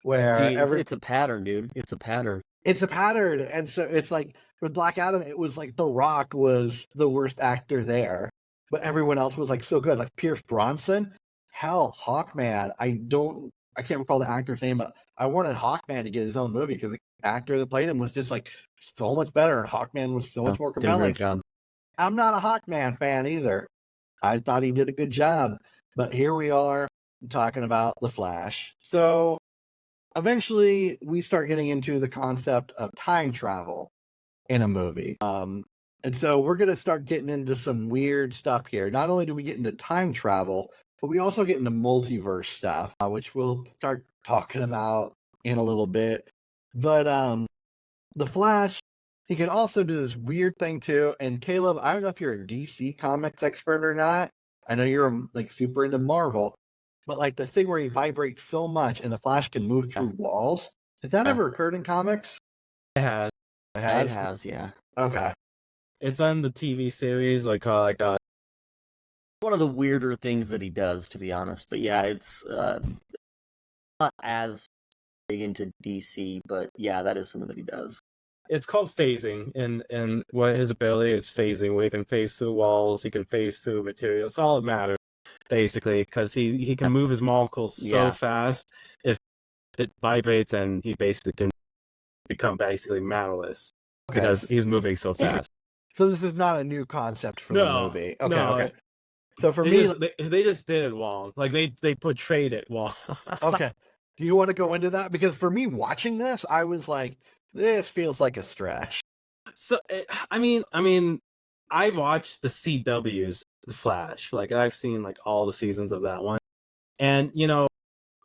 [SPEAKER 2] where
[SPEAKER 3] it's a pattern, dude. It's a pattern.
[SPEAKER 2] It's a pattern, and so it's like with Black Adam, it was like The Rock was the worst actor there, but everyone else was like so good. Like Pierce Bronson, hell, Hawkman. I can't recall the actor's name, but I wanted Hawkman to get his own movie because the actor that played him was just like so much better. Hawkman was so much more compelling. I'm not a Hawkman fan either. I thought he did a good job, but here we are talking about The Flash. So eventually we start getting into the concept of time travel in a movie. And so we're going to start getting into some weird stuff here. Not only do we get into time travel, but we also get into multiverse stuff, which we'll start talking about in a little bit. But The Flash, he can also do this weird thing too. And Caleb, I don't know if you're a DC Comics expert or not. I know you're like super into Marvel, but like the thing where he vibrates so much and the Flash can move through walls. Has that ever occurred in comics?
[SPEAKER 5] It has.
[SPEAKER 2] It has?
[SPEAKER 3] It has, yeah.
[SPEAKER 2] Okay.
[SPEAKER 5] It's on the TV series, like
[SPEAKER 3] one of the weirder things that he does, to be honest. But yeah, it's not as big into DC, but yeah, that is something that he does.
[SPEAKER 5] It's called phasing, and what his ability is phasing, where he can phase through walls, he can phase through material, solid matter, basically, because he can move his molecules so fast, if it vibrates, and he basically can become basically matterless, because he's moving so fast.
[SPEAKER 2] So this is not a new concept for the movie. Okay. So for
[SPEAKER 5] they just did it wrong. Like they portrayed it wrong.
[SPEAKER 2] Okay. Do you want to go into that? Because for me watching this, I was like, this feels like a stretch.
[SPEAKER 5] So I mean, I watched the CW's The Flash. Like I've seen like all the seasons of that one, and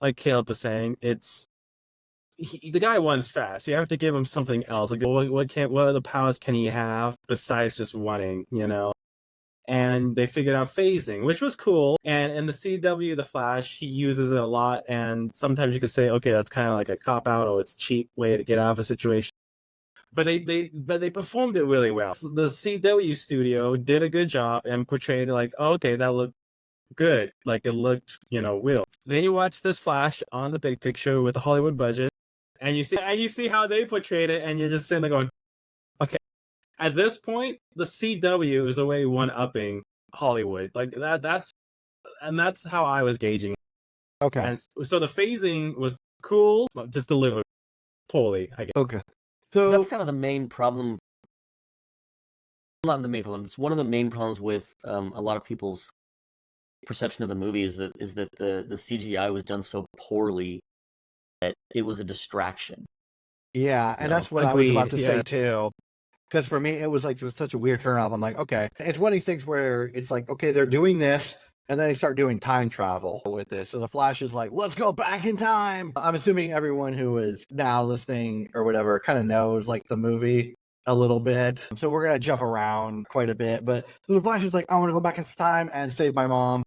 [SPEAKER 5] like Caleb was saying, the guy runs fast. You have to give him something else. Like what other powers can he have besides just running? And they figured out phasing, which was cool. And in the CW, the Flash, he uses it a lot. And sometimes you could say, okay, that's kind of like a cop out, or it's cheap way to get out of a situation. But they performed it really well. The CW studio did a good job and portrayed it like, okay, that looked good. Like it looked, real. Then you watch this Flash on the big picture with the Hollywood budget, and you see how they portrayed it, and you're just sitting there going, okay. At this point, the CW is already one-upping Hollywood. Like that's how I was gauging it.
[SPEAKER 2] Okay.
[SPEAKER 5] And so the phasing was cool, just delivered poorly, I guess.
[SPEAKER 2] Okay. So
[SPEAKER 3] that's kind of the main problem not the main problem. It's one of the main problems with a lot of people's perception of the movie is that the CGI was done so poorly that it was a distraction.
[SPEAKER 2] Yeah, and
[SPEAKER 3] No.
[SPEAKER 2] that's what I was about
[SPEAKER 5] Agreed,
[SPEAKER 2] to say
[SPEAKER 5] yeah.
[SPEAKER 2] too. Because for me, it was such a weird turnoff. I'm like, okay, it's one of these things where it's like, okay, they're doing this, and then they start doing time travel with this. So the Flash is like, let's go back in time. I'm assuming everyone who is now listening or whatever kind of knows like the movie a little bit. So we're gonna jump around quite a bit. But so the Flash is like, I want to go back in time and save my mom,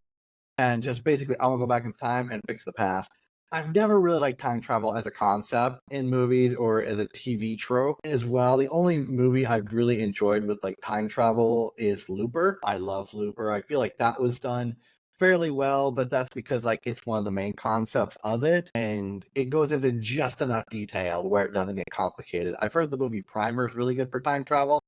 [SPEAKER 2] and just basically, I want to go back in time and fix the past. I've never really liked time travel as a concept in movies or as a TV trope as well. The only movie I've really enjoyed with like time travel is Looper. I love Looper. I feel like that was done fairly well, but that's because like it's one of the main concepts of it and it goes into just enough detail where it doesn't get complicated. I've heard the movie Primer is really good for time travel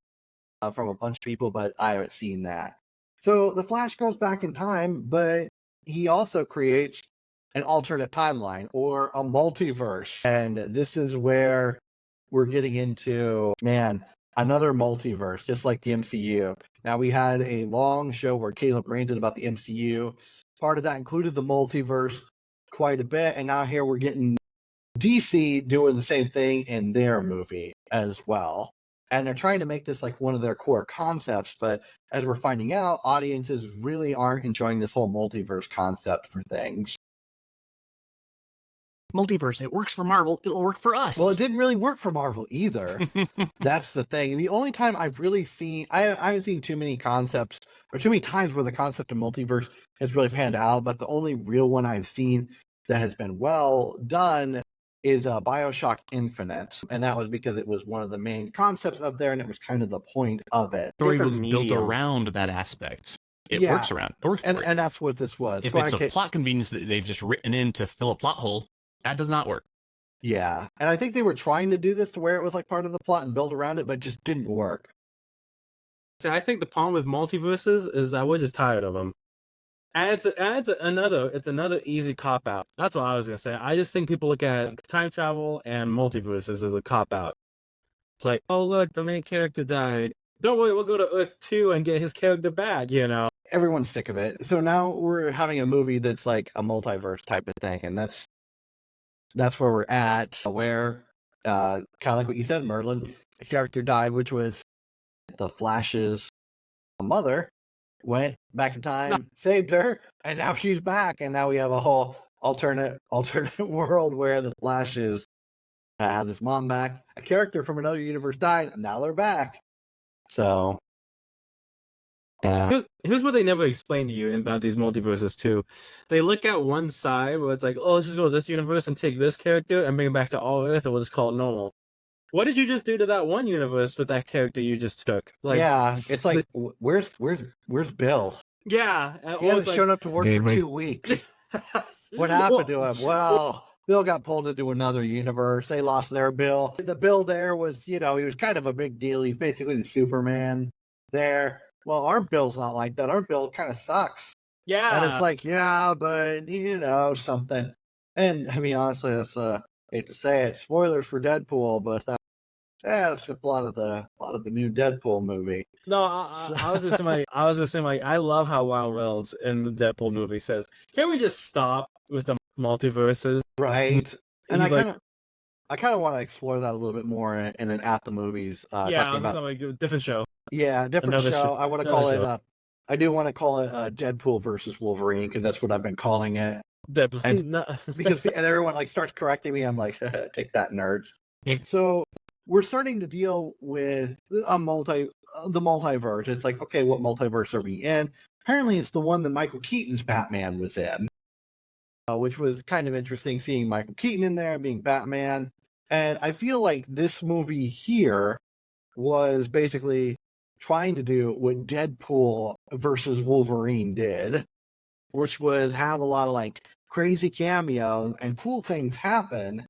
[SPEAKER 2] from a bunch of people, but I haven't seen that. So the Flash goes back in time, but he also creates an alternate timeline or a multiverse. And this is where we're getting into, man, another multiverse, just like the MCU. Now, we had a long show where Caleb ranted about the MCU. Part of that included the multiverse quite a bit. And now here we're getting DC doing the same thing in their movie as well. And they're trying to make this like one of their core concepts. But as we're finding out, audiences really aren't enjoying this whole multiverse concept for things.
[SPEAKER 4] Multiverse, it works for Marvel, it'll work for us.
[SPEAKER 2] Well, it didn't really work for Marvel either. That's the thing. The only time I've really seen, I haven't seen too many concepts or too many times where the concept of multiverse has really panned out, but the only real one I've seen that has been well done is BioShock Infinite. And that was because it was one of the main concepts up there and it was kind of the point of it.
[SPEAKER 4] The story
[SPEAKER 3] different
[SPEAKER 4] was built
[SPEAKER 3] medium.
[SPEAKER 4] around that aspect. It
[SPEAKER 2] Yeah.
[SPEAKER 4] works around. It works for it.
[SPEAKER 2] And that's what this was.
[SPEAKER 4] If
[SPEAKER 2] So
[SPEAKER 4] it's
[SPEAKER 2] I
[SPEAKER 4] a
[SPEAKER 2] ca-
[SPEAKER 4] plot convenience that they've just written in to fill a plot hole, that does not work.
[SPEAKER 2] Yeah. And I think they were trying to do this to where it was like part of the plot and build around it, but it just didn't work.
[SPEAKER 5] See, I think the problem with multiverses is that we're just tired of them. And it's another easy cop out. That's what I was gonna say. I just think people look at time travel and multiverses as a cop out. It's like, oh look, the main character died. Don't worry, we'll go to Earth 2 and get his character back. You know.
[SPEAKER 2] Everyone's sick of it. So now we're having a movie that's like a multiverse type of thing, and that's where we're at. Where kind of like what you said, Merlin, a character died, which was the Flash's mother. Went back in time, saved her, and now she's back. And now we have a whole alternate world where the Flash is has his mom back. A character from another universe died, and now they're back. So.
[SPEAKER 5] Here's what they never explain to you about these multiverses too. They look at one side where it's like, oh, let's just go to this universe and take this character and bring it back to all Earth, and we'll just call it normal. What did you just do to that one universe with that character you just took? Like,
[SPEAKER 2] yeah, it's like, where's Bill?
[SPEAKER 5] yeah,
[SPEAKER 2] He hasn't shown up to work for 2 weeks. What happened to him? Well, Bill got pulled into another universe. They lost their Bill. The Bill there was, he was kind of a big deal. He's basically the Superman there. Well, our Bill's not like that. Our Bill kind of sucks.
[SPEAKER 5] Yeah.
[SPEAKER 2] And it's like, yeah, but, something. And, I mean, honestly, it's, hate to say it, spoilers for Deadpool, but, it's a lot of the new Deadpool movie.
[SPEAKER 5] No, I was just saying, like, I love how Ryan Reynolds in the Deadpool movie says, "Can we just stop with the multiverses?"
[SPEAKER 2] Right. And
[SPEAKER 5] He's
[SPEAKER 2] I kind of want to explore that a little bit more in an At the Movies.
[SPEAKER 5] Yeah, I was just like a different show.
[SPEAKER 2] Yeah, different
[SPEAKER 5] Another
[SPEAKER 2] show.
[SPEAKER 5] show.
[SPEAKER 2] I want to
[SPEAKER 5] Another
[SPEAKER 2] call
[SPEAKER 5] show.
[SPEAKER 2] it. I do want to call it Deadpool versus Wolverine because that's what I've been calling it.
[SPEAKER 5] Deadpool.
[SPEAKER 2] And-
[SPEAKER 5] No.
[SPEAKER 2] Because and everyone like starts correcting me. I'm like, take that, nerds. So we're starting to deal with the multiverse. It's like, okay, what multiverse are we in? Apparently, it's the one that Michael Keaton's Batman was in, which was kind of interesting seeing Michael Keaton in there being Batman. And I feel like this movie here was basically trying to do what Deadpool versus Wolverine did, which was have a lot of like crazy cameos and cool things happen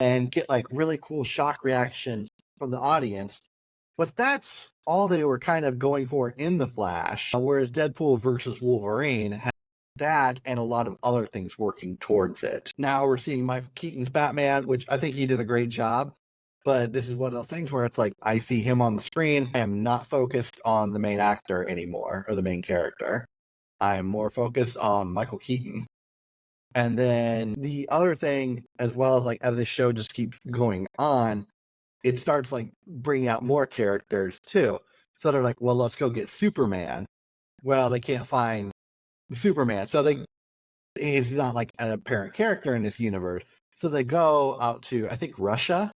[SPEAKER 2] and get like really cool shock reaction from the audience. But that's all they were kind of going for in The Flash, whereas Deadpool versus Wolverine had that and a lot of other things working towards it. Now we're seeing Michael Keaton's Batman, which I think he did a great job. But this is one of those things where it's like, I see him on the screen. I am not focused on the main actor anymore, or the main character. I am more focused on Michael Keaton. And then the other thing, as well as like as this show just keeps going on, it starts like bringing out more characters too. So they're like, well, let's go get Superman. Well, they can't find Superman. So he's not like an apparent character in this universe. So they go out to, I think, Russia.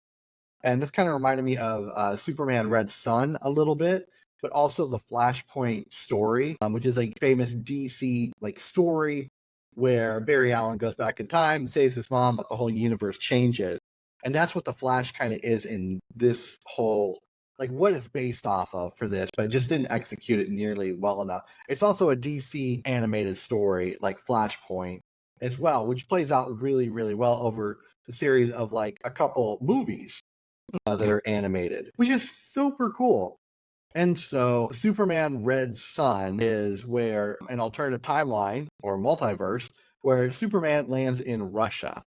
[SPEAKER 2] And this kind of reminded me of Superman Red Sun a little bit, but also the Flashpoint story, which is a famous DC like story where Barry Allen goes back in time, saves his mom, but the whole universe changes. And that's what the Flash kind of is in this whole, like what it's based off of for this, but it just didn't execute it nearly well enough. It's also a DC animated story like Flashpoint as well, which plays out really, really well over the series of like a couple movies that are animated, which is super cool. And so Superman Red Sun is where an alternative timeline or multiverse where Superman lands in Russia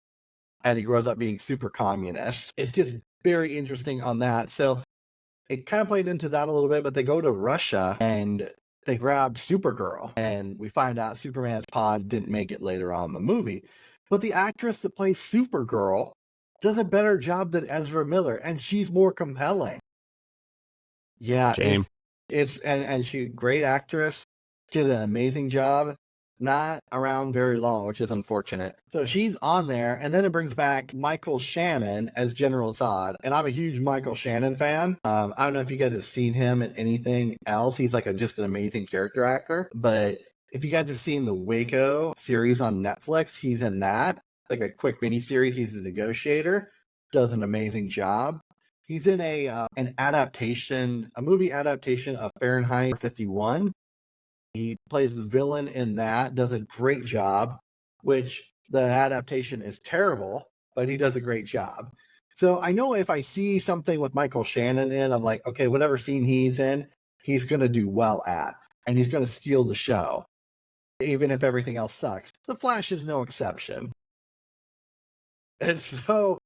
[SPEAKER 2] and he grows up being super communist. It's just very interesting on that. So it kind of played into that a little bit, but they go to Russia and they grab Supergirl, and we find out Superman's pod didn't make it later on in the movie. But the actress that plays Supergirl does a better job than Ezra Miller, and she's more compelling. Yeah,
[SPEAKER 4] Shame.
[SPEAKER 2] And she great actress, did an amazing job. Not around very long, which is unfortunate. So she's on there, and then it brings back Michael Shannon as General Zod, and I'm a huge Michael Shannon fan. I don't know if you guys have seen him in anything else. He's like just an amazing character actor. But if you guys have seen the Waco series on Netflix, he's in that. Like a quick mini series. He's a negotiator, does an amazing job. He's in a movie adaptation of Fahrenheit 51. He plays the villain in that, does a great job, which the adaptation is terrible, but he does a great job. So I know if I see something with Michael Shannon in, I'm like, okay, whatever scene he's in, he's going to do well at, and he's going to steal the show, even if everything else sucks. The Flash is no exception. And so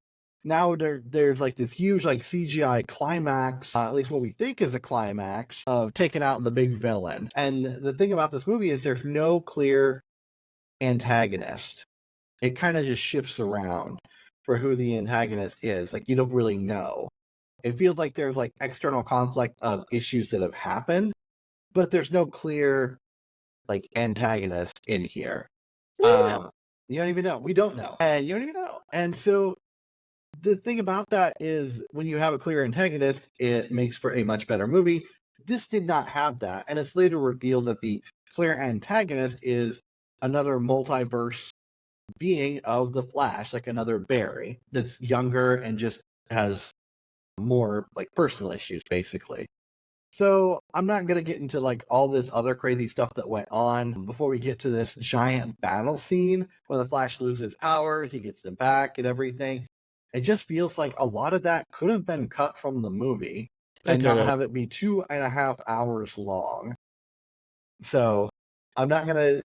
[SPEAKER 2] now there's like this huge like CGI climax, at least what we think is a climax, of taking out the big villain. And the thing about this movie is there's no clear antagonist. It kind of just shifts around for who the antagonist is. Like you don't really know. It feels like there's like external conflict of issues that have happened, but there's no clear like antagonist in here. You don't even know. We don't know. And you don't even know. And so the thing about that is when you have a clear antagonist, it makes for a much better movie. This did not have that. And it's later revealed that the clear antagonist is another multiverse being of the Flash, like another Barry that's younger and just has more like personal issues, basically. So I'm not going to get into like all this other crazy stuff that went on before we get to this giant battle scene where the Flash loses powers, he gets them back and everything. It just feels like a lot of that could have been cut from the movie and not have it be 2.5 hours long. So I'm not gonna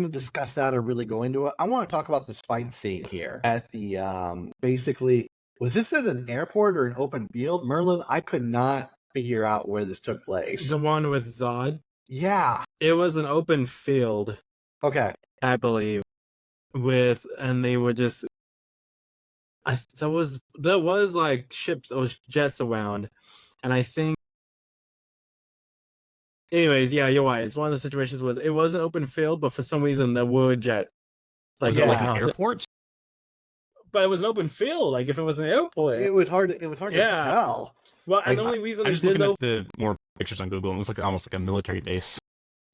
[SPEAKER 2] discuss that or really go into it. I want to talk about this fight scene here at the basically, was this at an airport or an open field? Merlin, I could not figure out where this took place.
[SPEAKER 5] The one with Zod?
[SPEAKER 2] Yeah.
[SPEAKER 5] It was an open field.
[SPEAKER 2] Okay.
[SPEAKER 5] I believe. And they would just there was like ships or jets around, and I think anyways, yeah, you're right. It's one of the situations where it was an open field, but for some reason there were jets.
[SPEAKER 4] Was it like an airport?
[SPEAKER 5] But it was an open field. Like if it was an airport,
[SPEAKER 2] it was hard to tell.
[SPEAKER 5] Well,
[SPEAKER 2] like,
[SPEAKER 5] and the only reason
[SPEAKER 4] I
[SPEAKER 5] they
[SPEAKER 4] just
[SPEAKER 5] did
[SPEAKER 4] looking at the more pictures on Google, it looks like almost like a military base.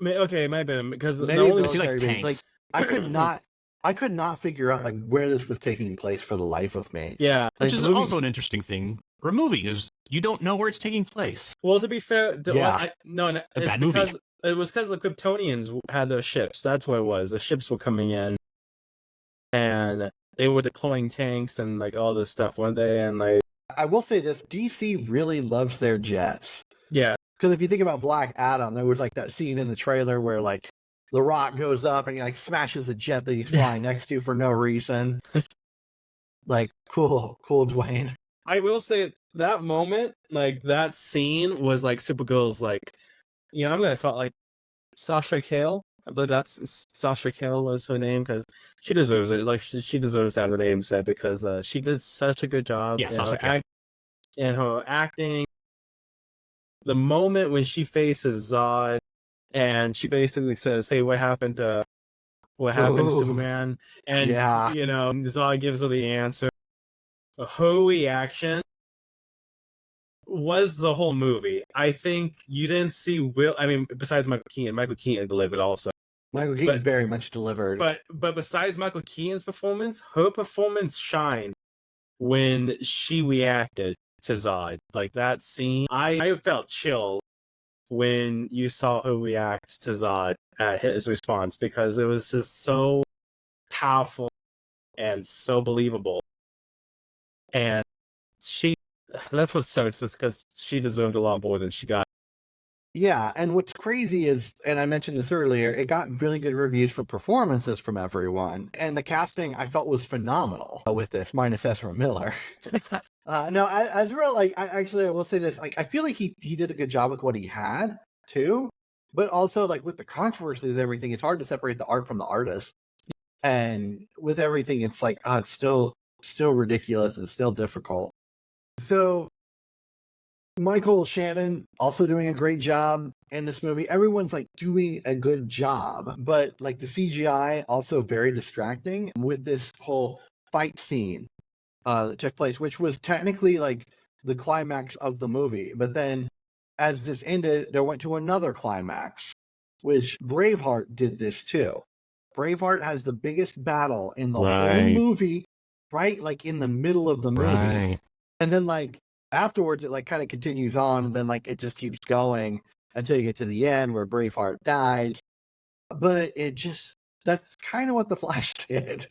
[SPEAKER 5] Okay, it might have been because
[SPEAKER 2] maybe
[SPEAKER 5] the only
[SPEAKER 4] I see like tanks.
[SPEAKER 2] Like I could not figure out like where this was taking place for the life of me.
[SPEAKER 5] Yeah,
[SPEAKER 4] which is also an interesting thing for a movie is you don't know where it's taking place.
[SPEAKER 5] Well, to be fair,
[SPEAKER 2] it's
[SPEAKER 4] bad movie.
[SPEAKER 5] It was because the Kryptonians had those ships. That's what it was. The ships were coming in, and they were deploying tanks and like all this stuff, weren't they? And like,
[SPEAKER 2] I will say this: DC really loves their jets.
[SPEAKER 5] Yeah,
[SPEAKER 2] because if you think about Black Adam, there was like that scene in the trailer where like The Rock goes up and he like smashes a jet that he's flying next to for no reason. Like, cool, Dwayne.
[SPEAKER 5] I will say that moment, like that scene was like Supergirl's like, I'm gonna call it like Sasha Cale. I believe that's Sasha Cale was her name because she deserves it. Like she deserves to have her name said because she did such a good job
[SPEAKER 4] Yeah,
[SPEAKER 5] in
[SPEAKER 4] Sasha
[SPEAKER 5] her
[SPEAKER 4] Cale.
[SPEAKER 5] in her acting. The moment when she faces Zod and she basically says, "Hey, what happened to
[SPEAKER 2] Ooh,
[SPEAKER 5] Superman?" And
[SPEAKER 2] yeah.
[SPEAKER 5] Zod gives her the answer. Her reaction was the whole movie. I think you didn't see Will. I mean, besides Michael Keaton delivered also.
[SPEAKER 2] Michael Keaton
[SPEAKER 5] But
[SPEAKER 2] very much delivered.
[SPEAKER 5] but besides Michael Keaton's performance, her performance shined when she reacted to Zod. Like that scene, I felt chill when you saw her react to Zod at his response because it was just so powerful and so believable. And that's what sucks is because she deserved a lot more than she got.
[SPEAKER 2] Yeah, and what's crazy is, and I mentioned this earlier, it got really good reviews for performances from everyone. And the casting I felt was phenomenal with this, minus Ezra Miller. No, Ezra, like, I will say this, like, I feel like he did a good job with what he had, too. But also, like, with the controversies and everything, it's hard to separate the art from the artist. And with everything, it's like, it's still ridiculous and still difficult. So Michael Shannon also doing a great job in this movie. Everyone's like doing a good job, but like the CGI also very distracting with this whole fight scene that took place, which was technically like the climax of the movie. But then as this ended, there went to another climax, which Braveheart did this too. Braveheart has the biggest battle in the whole movie, right? Like in the middle of the movie.
[SPEAKER 4] Right.
[SPEAKER 2] And then like afterwards it like kind of continues on and then like it just keeps going until you get to the end where Braveheart dies. But that's kind of what the Flash did.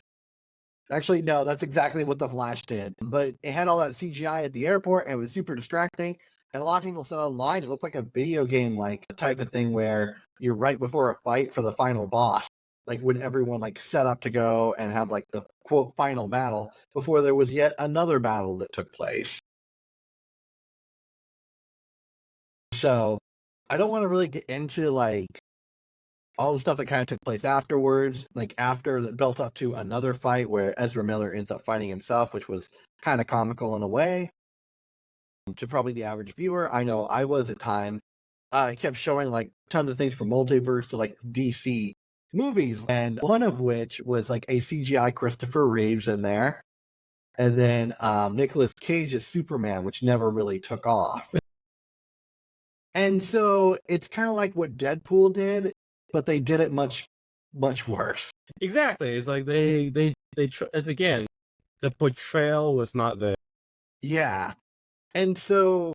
[SPEAKER 2] Actually, no, that's exactly what the Flash did. But it had all that CGI at the airport and it was super distracting. And a lot of people said online it looked like a video game like type of thing where you're right before a fight for the final boss. Like when everyone like set up to go and have like the quote final battle before there was yet another battle that took place. So I don't want to really get into like all the stuff that kind of took place afterwards, like after that built up to another fight where Ezra Miller ends up fighting himself, which was kind of comical in a way to probably the average viewer. I know I was at times. I kept showing like tons of things from Multiverse to like DC movies, and one of which was like a CGI Christopher Reeves in there, and then Nicolas Cage's Superman, which never really took off. And so it's kind of like what Deadpool did, but they did it much, much worse.
[SPEAKER 5] Exactly. It's like it's again, the portrayal was not there.
[SPEAKER 2] Yeah. And so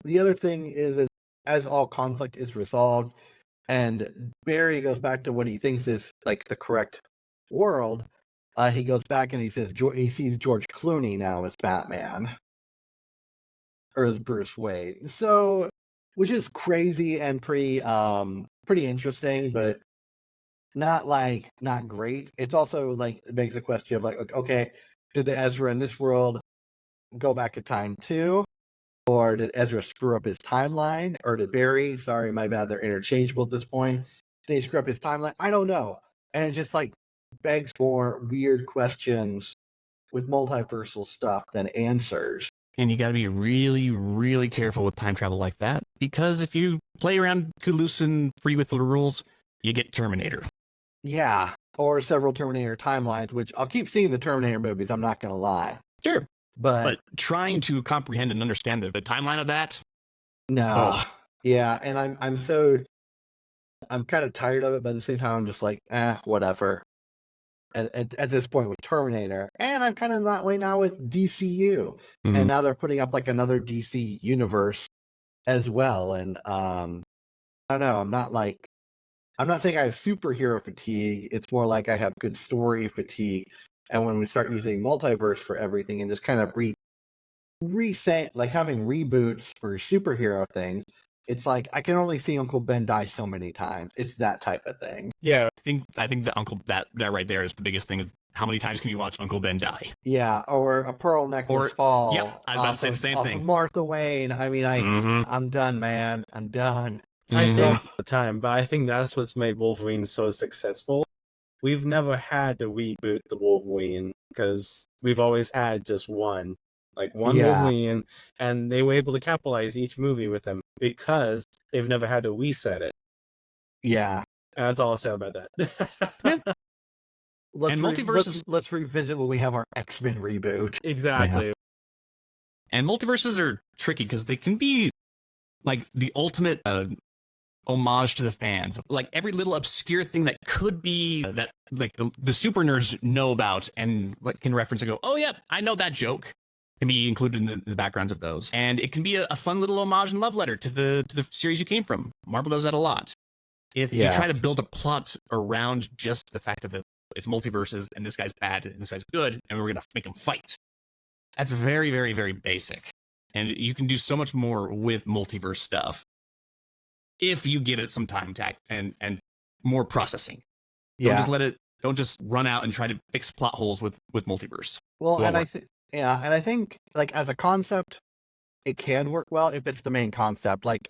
[SPEAKER 2] the other thing is, as all conflict is resolved, and Barry goes back to what he thinks is like the correct world, he goes back and he says he sees George Clooney now as Batman, or as Bruce Wayne. So, which is crazy and pretty interesting, but not great. It's also like it begs the question of like, okay, did Ezra in this world go back in time too? Or did Ezra screw up his timeline? Or did Barry, sorry, my bad, they're interchangeable at this point. Did he screw up his timeline? I don't know. And it just like begs for weird questions with multiversal stuff than answers.
[SPEAKER 4] And you got to be really, really careful with time travel like that, because if you play around too loose and free with the rules, you get Terminator.
[SPEAKER 2] Yeah, or several Terminator timelines, which I'll keep seeing the Terminator movies, I'm not going to lie.
[SPEAKER 4] Sure.
[SPEAKER 2] But
[SPEAKER 4] trying to comprehend and understand the timeline of that?
[SPEAKER 2] No.
[SPEAKER 4] Ugh.
[SPEAKER 2] Yeah, and I'm kind of tired of it, but at the same time, I'm just like, whatever. At this point with Terminator, and I'm kind of that way now with DCU, and now they're putting up like another DC universe as well, and I don't know. I'm not saying I have superhero fatigue. It's more like I have good story fatigue, and when we start using multiverse for everything and just kind of reset, like having reboots for superhero things, it's like I can only see Uncle Ben die so many times. It's that type of thing.
[SPEAKER 4] Yeah, I think the Uncle that right there is the biggest thing. how many times can you watch Uncle Ben die?
[SPEAKER 2] Yeah, or a pearl necklace fall.
[SPEAKER 4] Yep, I was about to say the same
[SPEAKER 2] off
[SPEAKER 4] thing.
[SPEAKER 2] Of Martha Wayne. I mean,
[SPEAKER 4] Mhm.
[SPEAKER 2] I'm done, man. I'm done.
[SPEAKER 5] I say
[SPEAKER 4] Mhm.
[SPEAKER 5] all the time, but I think that's what's made Wolverine so successful. We've never had to reboot the Wolverine because we've always had just one. Like one
[SPEAKER 2] Yeah.
[SPEAKER 5] Wolverine, and they were able to capitalize each movie with them because they've never had to reset it.
[SPEAKER 2] Yeah.
[SPEAKER 5] And that's all I'll say about that.
[SPEAKER 2] Let's revisit when we have our X-Men reboot.
[SPEAKER 5] Exactly.
[SPEAKER 4] And multiverses are tricky because they can be like the ultimate homage to the fans. Like every little obscure thing that could be that like the super nerds know about and what can reference and go, oh yeah, I know that joke. Can be included in the backgrounds of those. And it can be a fun little homage and love letter to the series you came from. Marvel does that a lot. If you try to build a plot around just the fact of it's multiverses and this guy's bad and this guy's good and we're going to make them fight. That's very, very, very basic. And you can do so much more with multiverse stuff if you give it some time to and more processing.
[SPEAKER 2] Yeah.
[SPEAKER 4] Don't just run out and try to fix plot holes with multiverse.
[SPEAKER 2] Well, and I think like as a concept, it can work well if it's the main concept. Like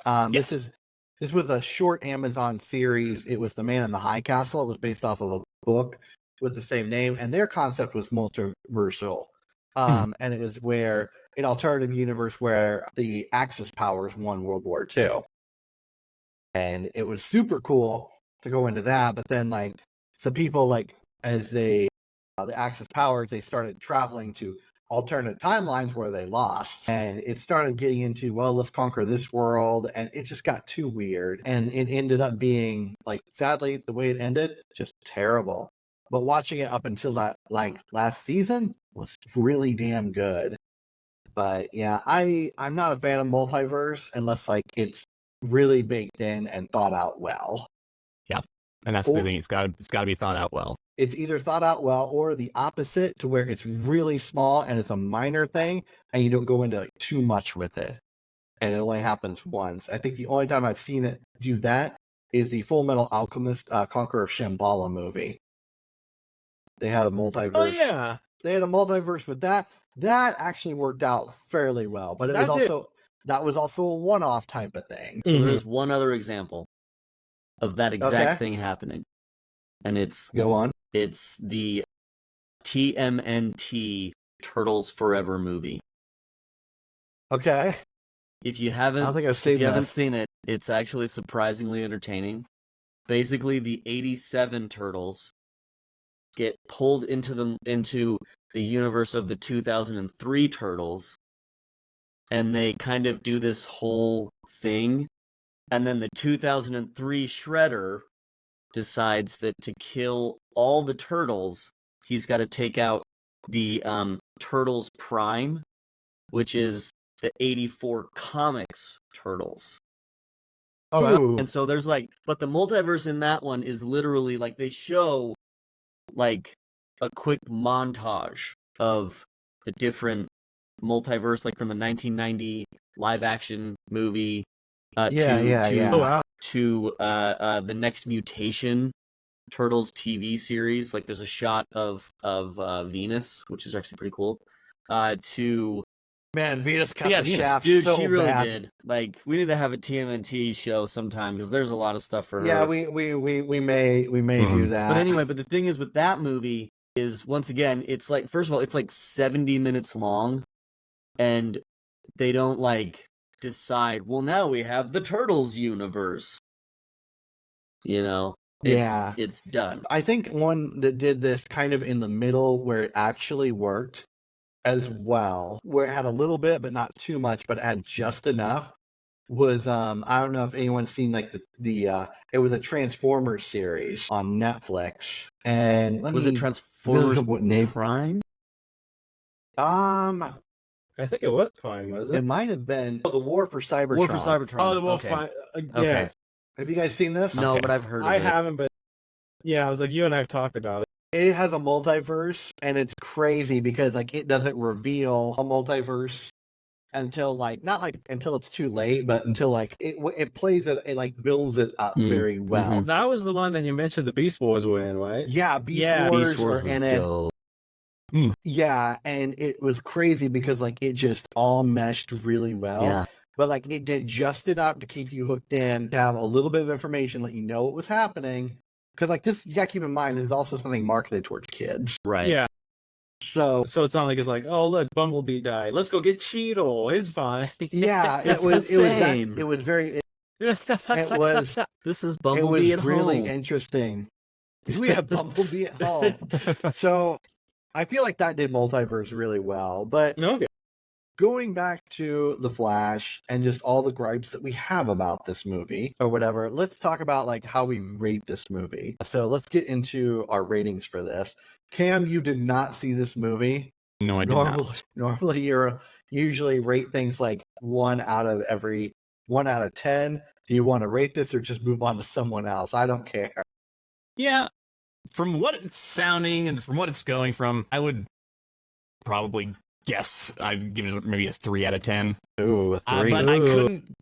[SPEAKER 2] this was a short Amazon series. It was The Man in the High Castle. It was based off of a book with the same name, and their concept was multiversal. And it was where an alternative universe where the Axis powers won World War II. And it was super cool to go into that, but then like some people like as the Axis powers, they started traveling to alternate timelines where they lost, and it started getting into, well, let's conquer this world, and it just got too weird, and it ended up being like, sadly, the way it ended, just terrible. But watching it up until that like last season was really damn good. But yeah, I'm not a fan of multiverse unless like it's really baked in and thought out well.
[SPEAKER 4] Yeah, and that's the thing. It's got to be thought out well.
[SPEAKER 2] It's either thought out well or the opposite, to where it's really small and it's a minor thing and you don't go into like too much with it. And it only happens once. I think the only time I've seen it do that is the Full Metal Alchemist Conqueror of Shambhala movie. They had a multiverse.
[SPEAKER 5] Oh yeah.
[SPEAKER 2] They had a multiverse with that. That actually worked out fairly well. But that was also a one-off type of thing.
[SPEAKER 3] Mm-hmm. There's one other example of that exact thing happening. And it's
[SPEAKER 2] Go on.
[SPEAKER 3] It's the TMNT Turtles Forever movie.
[SPEAKER 2] Okay.
[SPEAKER 3] If you haven't,
[SPEAKER 2] I don't think I've seen
[SPEAKER 3] haven't seen it, it's actually surprisingly entertaining. Basically, the 87 Turtles get pulled into the universe of the 2003 Turtles, and they kind of do this whole thing, and then the 2003 Shredder decides that to kill all the turtles, he's got to take out the Turtles Prime, which is the 84 comics Turtles.
[SPEAKER 5] Oh, wow.
[SPEAKER 3] And so there's like, but the multiverse in that one is literally like they show like a quick montage of the different multiverse, like from the 1990 live action movie to the Next Mutation Turtles TV series. Like there's a shot of Venus, which is actually pretty cool.
[SPEAKER 2] Man, Venus cut the
[SPEAKER 3] Venus,
[SPEAKER 2] shaft
[SPEAKER 3] dude,
[SPEAKER 2] so
[SPEAKER 3] she really
[SPEAKER 2] bad.
[SPEAKER 3] did. Like we need to have a TMNT show sometime because there's a lot of stuff for her.
[SPEAKER 2] Yeah, we may do that.
[SPEAKER 3] But anyway, the thing is with that movie is, once again, it's like, first of all, it's like 70 minutes long, and they don't like decide, well, now we have the Turtles universe. You know? It's done.
[SPEAKER 2] I think one that did this kind of in the middle where it actually worked as well, where it had a little bit but not too much, but it had just enough, was I don't know if anyone's seen like the it was a Transformers series on Netflix. And
[SPEAKER 3] was it Transformers Prime?
[SPEAKER 5] I think it was Prime, was it?
[SPEAKER 2] It might have been the War for Cybertron.
[SPEAKER 3] War for Cybertron.
[SPEAKER 5] Oh, the War
[SPEAKER 3] okay.
[SPEAKER 5] Yes.
[SPEAKER 2] Have you guys seen this?
[SPEAKER 3] No, but I've heard of it.
[SPEAKER 5] I haven't, but yeah, I was like, you and I have talked about it.
[SPEAKER 2] It has a multiverse, and it's crazy because like it doesn't reveal a multiverse until like until it's too late, but until like it plays it like builds it up very well.
[SPEAKER 5] That was the one that you mentioned the Beast Wars were in, right?
[SPEAKER 2] Yeah, Beast Wars
[SPEAKER 3] were
[SPEAKER 2] in it.
[SPEAKER 3] Dope.
[SPEAKER 2] Yeah, and it was crazy because like it just all meshed really well.
[SPEAKER 3] Yeah.
[SPEAKER 2] But like it did just enough to keep you hooked in, to have a little bit of information, let you know what was happening. Because like this, you gotta keep in mind, is also something marketed towards kids.
[SPEAKER 3] Right.
[SPEAKER 5] Yeah.
[SPEAKER 2] So
[SPEAKER 5] it's not like it's like, oh look, Bumblebee died. Let's go get Cheeto. It's fine.
[SPEAKER 2] yeah,
[SPEAKER 3] It's the same.
[SPEAKER 2] it was very
[SPEAKER 3] This is
[SPEAKER 2] it
[SPEAKER 3] Bumblebee
[SPEAKER 2] was
[SPEAKER 3] at
[SPEAKER 2] really
[SPEAKER 3] home.
[SPEAKER 2] interesting. We have Bumblebee at home. So I feel like that did Multiverse really well. But
[SPEAKER 5] Okay.
[SPEAKER 2] going back to The Flash and just all the gripes that we have about this movie or whatever, let's talk about like how we rate this movie. So let's get into our ratings for this. Cam, you did not see this movie.
[SPEAKER 4] No, I did not.
[SPEAKER 2] Normally you usually rate things like 1 out of 10. Do you want to rate this or just move on to someone else? I don't care.
[SPEAKER 4] Yeah, from what it's sounding and from what it's going from, I would probably guess I'd give it maybe a 3 out of 10.
[SPEAKER 2] Ooh, a 3.
[SPEAKER 4] But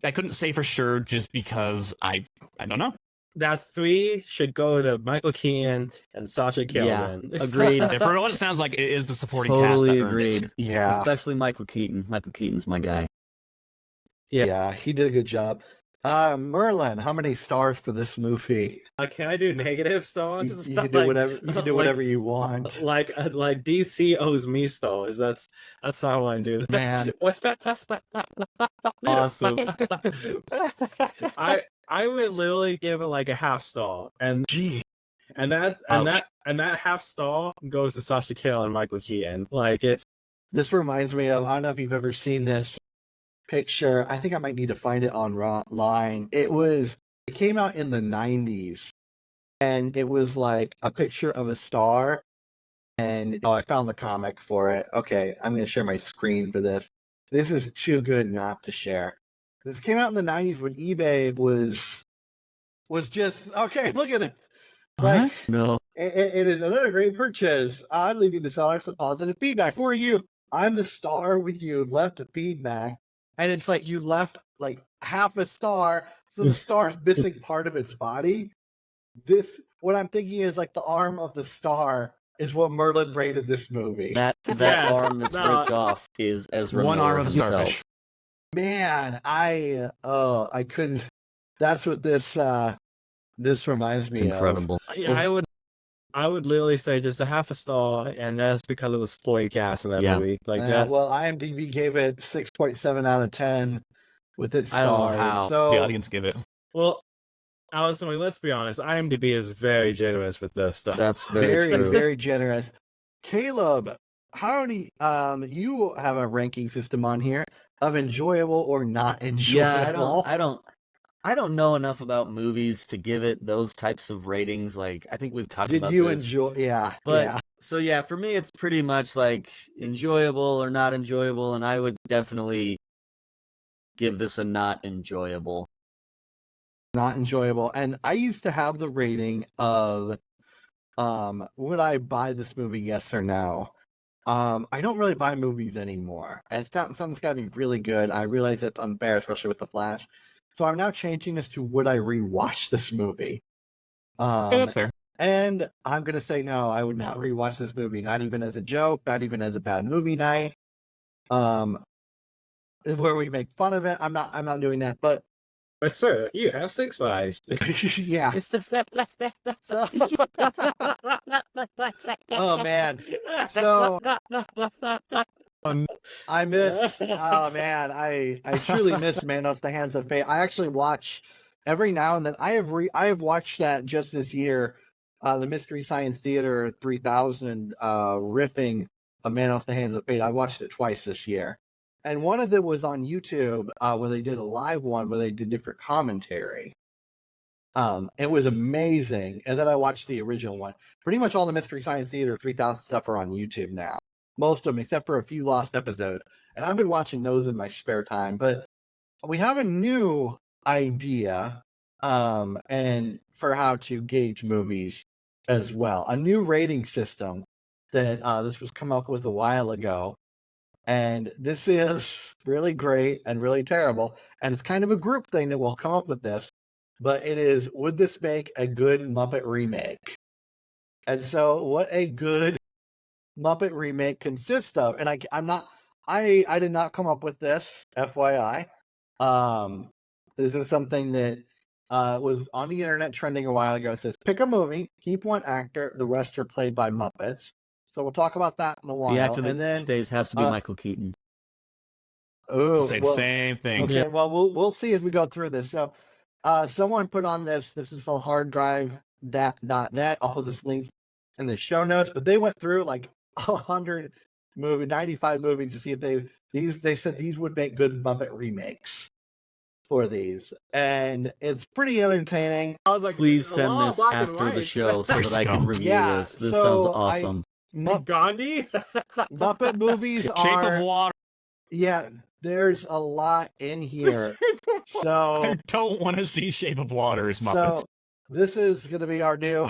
[SPEAKER 4] I couldn't say for sure just because I don't know.
[SPEAKER 5] That 3 should go to Michael Keaton and Sasha Calvin.
[SPEAKER 3] Yeah, agreed.
[SPEAKER 4] For what it sounds like, it is the supporting cast
[SPEAKER 3] Totally
[SPEAKER 4] that earned it.
[SPEAKER 3] agreed.
[SPEAKER 2] Yeah.
[SPEAKER 3] Especially Michael Keaton. Michael Keaton's my guy.
[SPEAKER 2] Yeah, he did a good job. Merlin, how many stars for this movie?
[SPEAKER 5] Can I do negative stars?
[SPEAKER 2] You can do whatever. You can do whatever you want.
[SPEAKER 5] Like DC owes me stars. That's how I want to do that.
[SPEAKER 2] Man.
[SPEAKER 5] Awesome. I would literally give it like a half star, and that half star goes to Sasha Cale and Michael Keaton. Like it's.
[SPEAKER 2] This reminds me of, I don't know if you've ever seen this picture. I think I might need to find it online. It came out in the 90s, and it was like a picture of a star. And I found the comic for it. Okay, I'm going to share my screen for this. This is too good not to share. This came out in the 90s when eBay was just, okay, look at it. Like,
[SPEAKER 3] No.
[SPEAKER 2] it is another great purchase. I'm leaving the seller some positive feedback for you. I'm the star with you, left a feedback. And it's like you left like half a star, so the star's missing part of its body. What I'm thinking is like the arm of the star is what Merlin rated this movie.
[SPEAKER 3] That
[SPEAKER 5] Yes.
[SPEAKER 3] arm that's ripped off is Ezra
[SPEAKER 4] One
[SPEAKER 3] Miller
[SPEAKER 4] arm of a
[SPEAKER 3] himself.
[SPEAKER 4] starfish.
[SPEAKER 2] Man, I couldn't. That's what this reminds
[SPEAKER 3] It's
[SPEAKER 2] me
[SPEAKER 3] incredible.
[SPEAKER 5] Yeah, I would literally say just a half a star, and that's because of the supporting cast in that
[SPEAKER 3] Yeah.
[SPEAKER 5] movie. Like
[SPEAKER 2] of.
[SPEAKER 5] that.
[SPEAKER 2] Well, IMDb gave it 6.7 out of 10 with its
[SPEAKER 3] I don't know
[SPEAKER 2] stars.
[SPEAKER 3] how.
[SPEAKER 2] So
[SPEAKER 4] The audience give it.
[SPEAKER 5] Well, Allison, let's be honest. IMDb is very generous with this stuff.
[SPEAKER 3] That's very,
[SPEAKER 2] very,
[SPEAKER 3] true.
[SPEAKER 2] very generous. Caleb, how many? You have a ranking system on here of enjoyable or not enjoyable.
[SPEAKER 3] Yeah, I don't know enough about movies to give it those types of ratings. Like, I think we've talked
[SPEAKER 2] Did
[SPEAKER 3] about
[SPEAKER 2] you
[SPEAKER 3] this.
[SPEAKER 2] enjoy? Yeah,
[SPEAKER 3] But
[SPEAKER 2] yeah.
[SPEAKER 3] so yeah, for me it's pretty much like enjoyable or not enjoyable, and I would definitely give this a not enjoyable.
[SPEAKER 2] Not enjoyable. And I used to have the rating of would I buy this movie, yes or no? I don't really buy movies anymore. And something's gotta be really good. I realize that's unfair, especially with The Flash. So I'm now changing this to would I rewatch this movie?
[SPEAKER 4] Okay, that's fair.
[SPEAKER 2] And I'm gonna say no, I would not rewatch this movie, not even as a joke, not even as a bad movie night. Where we make fun of it. I'm not doing that, but
[SPEAKER 5] But sir, you have 6 eyes.
[SPEAKER 2] yeah. Oh man. So I miss oh man, I truly miss Man of the Hands of Fate. I actually watch every now and then. I have watched that just this year, the Mystery Science Theater 3000 riffing of Man of the Hands of Fate. I watched it twice this year. And one of them was on YouTube, where they did a live one where they did different commentary. It was amazing. And then I watched the original one. Pretty much all the Mystery Science Theater 3000 stuff are on YouTube now. Most of them, except for a few lost episodes. And I've been watching those in my spare time. But we have a new idea, and for how to gauge movies as well. A new rating system that this was come up with a while ago. And this is really great and really terrible. And it's kind of a group thing that will come up with this. But it is, would this make a good Muppet remake? And so what a good Muppet Remake consists of. And I did not come up with this, FYI. This is something that was on the internet trending a while ago. It says, pick a movie, keep one actor, the rest are played by Muppets. So we'll talk about that in a while.
[SPEAKER 3] The actor
[SPEAKER 2] and
[SPEAKER 3] that
[SPEAKER 2] then
[SPEAKER 3] stays has to be Michael Keaton.
[SPEAKER 4] Say the same thing.
[SPEAKER 2] Okay, well, we'll see as we go through this. So, someone put on this. This is from harddrive.net. I'll hold this link in the show notes. But they went through like 95 movies to see if they said these would make good Muppet remakes for these, and it's pretty entertaining.
[SPEAKER 5] I was like,
[SPEAKER 3] Please
[SPEAKER 5] a
[SPEAKER 3] send
[SPEAKER 5] lot of
[SPEAKER 3] this
[SPEAKER 5] black and
[SPEAKER 3] after the
[SPEAKER 5] whites.
[SPEAKER 3] show so that I can review
[SPEAKER 2] Yeah,
[SPEAKER 3] this. This
[SPEAKER 2] so
[SPEAKER 3] sounds awesome.
[SPEAKER 5] Gandhi?
[SPEAKER 2] Muppet movies
[SPEAKER 4] Shape
[SPEAKER 2] are
[SPEAKER 4] of Water.
[SPEAKER 2] yeah. There's a lot in here, so
[SPEAKER 4] I don't want to see Shape of Water as Muppets.
[SPEAKER 2] So this is going to be our new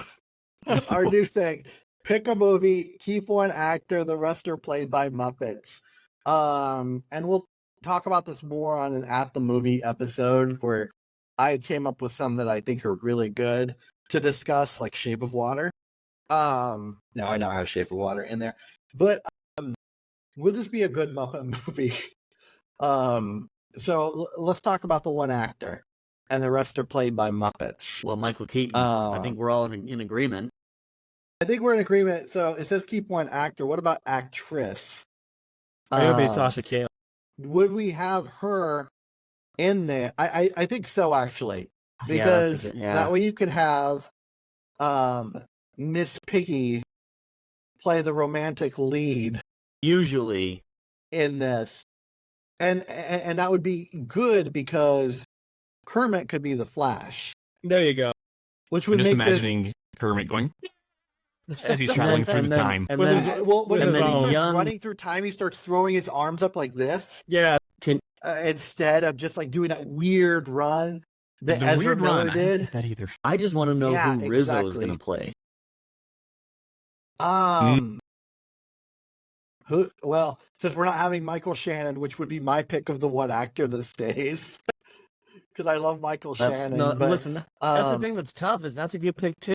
[SPEAKER 2] thing. Pick a movie, keep one actor, the rest are played by Muppets. And we'll talk about this more on an At the Movie episode where I came up with some that I think are really good to discuss, like Shape of Water. Now I don't have Shape of Water in there, but will this be a good Muppet movie? So let's talk about the one actor, and the rest are played by Muppets.
[SPEAKER 3] Well, Michael Keaton, I think we're all in agreement.
[SPEAKER 2] I think we're in agreement. So it says keep one actor. What about actress?
[SPEAKER 5] It would be Sasha Calle.
[SPEAKER 2] Would we have her in there? I think so, actually,
[SPEAKER 3] Yeah, that's a
[SPEAKER 2] because
[SPEAKER 3] good- yeah.
[SPEAKER 2] that way you could have Miss Piggy play the romantic lead
[SPEAKER 3] Usually,
[SPEAKER 2] in this. And that would be good because Kermit could be the Flash,
[SPEAKER 5] There you go.
[SPEAKER 2] which
[SPEAKER 4] I'm
[SPEAKER 2] would
[SPEAKER 4] just
[SPEAKER 2] make
[SPEAKER 4] imagining Kermit going as he's traveling through the time.
[SPEAKER 3] And
[SPEAKER 5] With
[SPEAKER 3] then,
[SPEAKER 5] his-
[SPEAKER 2] when
[SPEAKER 3] and
[SPEAKER 2] he
[SPEAKER 3] then
[SPEAKER 2] starts
[SPEAKER 3] young-
[SPEAKER 2] running through time, he starts throwing his arms up like this
[SPEAKER 5] Yeah.
[SPEAKER 2] instead of just like doing that weird run that
[SPEAKER 4] The
[SPEAKER 2] Ezra
[SPEAKER 4] weird
[SPEAKER 2] Miller
[SPEAKER 4] run. I don't
[SPEAKER 2] did.
[SPEAKER 4] get that either.
[SPEAKER 3] I just want to know
[SPEAKER 2] Yeah,
[SPEAKER 3] who Rizzo is
[SPEAKER 2] exactly.
[SPEAKER 3] going to play.
[SPEAKER 2] Who? Well, since we're not having Michael Shannon, which would be my pick of the one actor that stays, because I love Michael
[SPEAKER 3] That's
[SPEAKER 2] Shannon.
[SPEAKER 3] not,
[SPEAKER 2] but,
[SPEAKER 3] listen, that's the
[SPEAKER 2] um,
[SPEAKER 3] thing that's tough is that's a good pick too.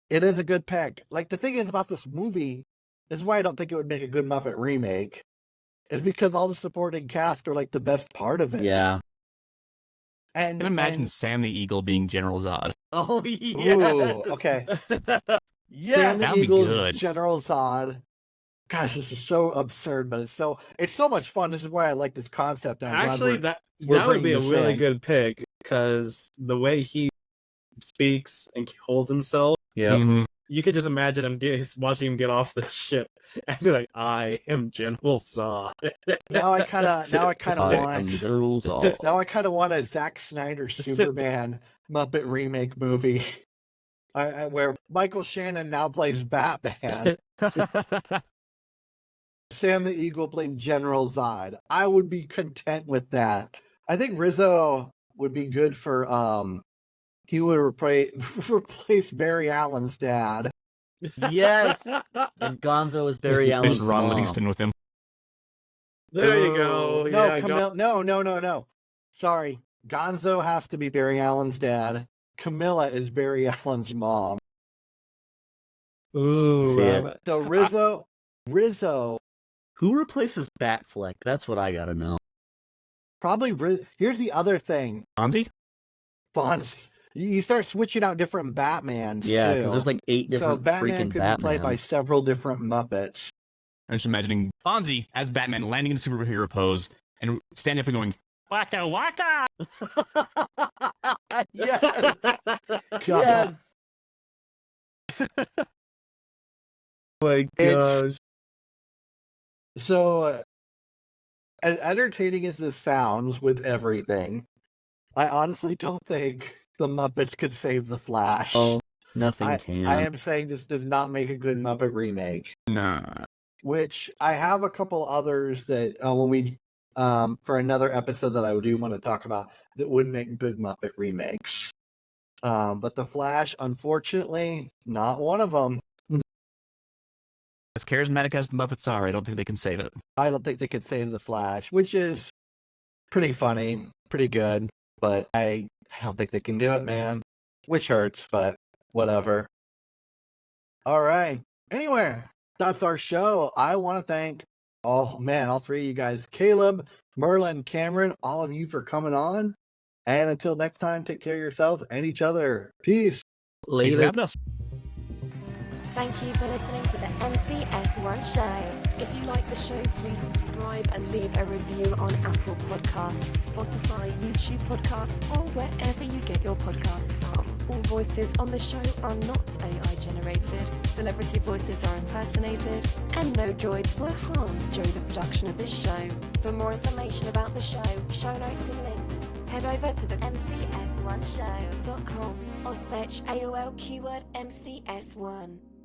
[SPEAKER 2] It is a good pick. Like the thing is about this movie, this is why I don't think it would make a good Muppet remake. Is because all the supporting cast are like the best part of it.
[SPEAKER 3] Yeah.
[SPEAKER 2] And
[SPEAKER 4] I can imagine
[SPEAKER 2] and-
[SPEAKER 4] Sam the Eagle being General Zod.
[SPEAKER 3] Oh yeah.
[SPEAKER 2] Ooh, okay.
[SPEAKER 3] Yeah.
[SPEAKER 2] Sam the
[SPEAKER 4] that'd be
[SPEAKER 2] Eagle's
[SPEAKER 4] good.
[SPEAKER 2] General Zod. Gosh, this is so absurd, but it's so much fun. This is why I like this concept. I'm glad
[SPEAKER 5] Actually,
[SPEAKER 2] we're-
[SPEAKER 5] that
[SPEAKER 2] we're
[SPEAKER 5] would be a
[SPEAKER 2] bringing this
[SPEAKER 5] really
[SPEAKER 2] in.
[SPEAKER 5] good pick because the way he speaks and holds himself,
[SPEAKER 3] Yeah.
[SPEAKER 4] Mhm.
[SPEAKER 5] you could just imagine him watching him get off the ship and be like, "I am General Zod."
[SPEAKER 2] now I kind of
[SPEAKER 3] I'm
[SPEAKER 2] want
[SPEAKER 3] General Zod.
[SPEAKER 2] now I kind of want a Zack Snyder Superman Muppet remake movie, where Michael Shannon now plays Batman. Sam the Eagle playing General Zod. I would be content with that. I think Rizzo would be good for he would replace Barry Allen's dad.
[SPEAKER 3] Yes. And Gonzo is Barry
[SPEAKER 4] There's
[SPEAKER 3] Allen's
[SPEAKER 4] Ron
[SPEAKER 3] mom.
[SPEAKER 4] Livingston with him.
[SPEAKER 5] There you go.
[SPEAKER 2] No,
[SPEAKER 5] Yeah,
[SPEAKER 2] Camille, no. Sorry. Gonzo has to be Barry Allen's dad. Camilla is Barry Allen's mom.
[SPEAKER 5] Ooh,
[SPEAKER 3] See it.
[SPEAKER 2] So Rizzo
[SPEAKER 3] Who replaces Batfleck? That's what I gotta know.
[SPEAKER 2] probably here's the other thing.
[SPEAKER 4] Fonzie?
[SPEAKER 2] Fonzie. You start switching out different Batmans.
[SPEAKER 3] Yeah,
[SPEAKER 2] too.
[SPEAKER 3] because there's like 8
[SPEAKER 2] So
[SPEAKER 3] different
[SPEAKER 2] Batman
[SPEAKER 3] freaking
[SPEAKER 2] could be played by
[SPEAKER 3] Batmans.
[SPEAKER 2] several different Muppets.
[SPEAKER 4] I'm just imagining Fonzie as Batman landing in superhero pose and standing up and going, Waka Waka!
[SPEAKER 2] Yes.
[SPEAKER 3] Yes.
[SPEAKER 5] my
[SPEAKER 2] It's- So, as entertaining as this sounds with everything, I honestly don't think the Muppets could save the Flash.
[SPEAKER 3] Oh, nothing
[SPEAKER 2] I
[SPEAKER 3] can.
[SPEAKER 2] am saying this does not make a good Muppet remake.
[SPEAKER 4] Nah.
[SPEAKER 2] Which I have a couple others that when we for another episode that I do want to talk about that would make good Muppet remakes. But the Flash, unfortunately, not one of them.
[SPEAKER 4] As charismatic as the Muppets are, I don't think they can save it.
[SPEAKER 2] I don't think they could save the Flash, which is pretty funny, pretty good, but I don't think they can do it, man. Which hurts, but whatever. All right. Anyway, that's our show. I want to thank, all three of you guys, Caleb, Merlin, Cameron, all of you for coming on. And until next time, take care of yourselves and each other. Peace.
[SPEAKER 4] Thanks for
[SPEAKER 5] Later.
[SPEAKER 4] having us.
[SPEAKER 1] Thank you for listening to the MCS1 show. If you like the show, please subscribe and leave a review on Apple Podcasts, Spotify, YouTube Podcasts, or wherever you get your podcasts from. All voices on the show are not AI generated, celebrity voices are impersonated, and no droids were harmed during the production of this show. For more information about the show notes and links, head over to the MCS1show.com or search AOL keyword MCS1.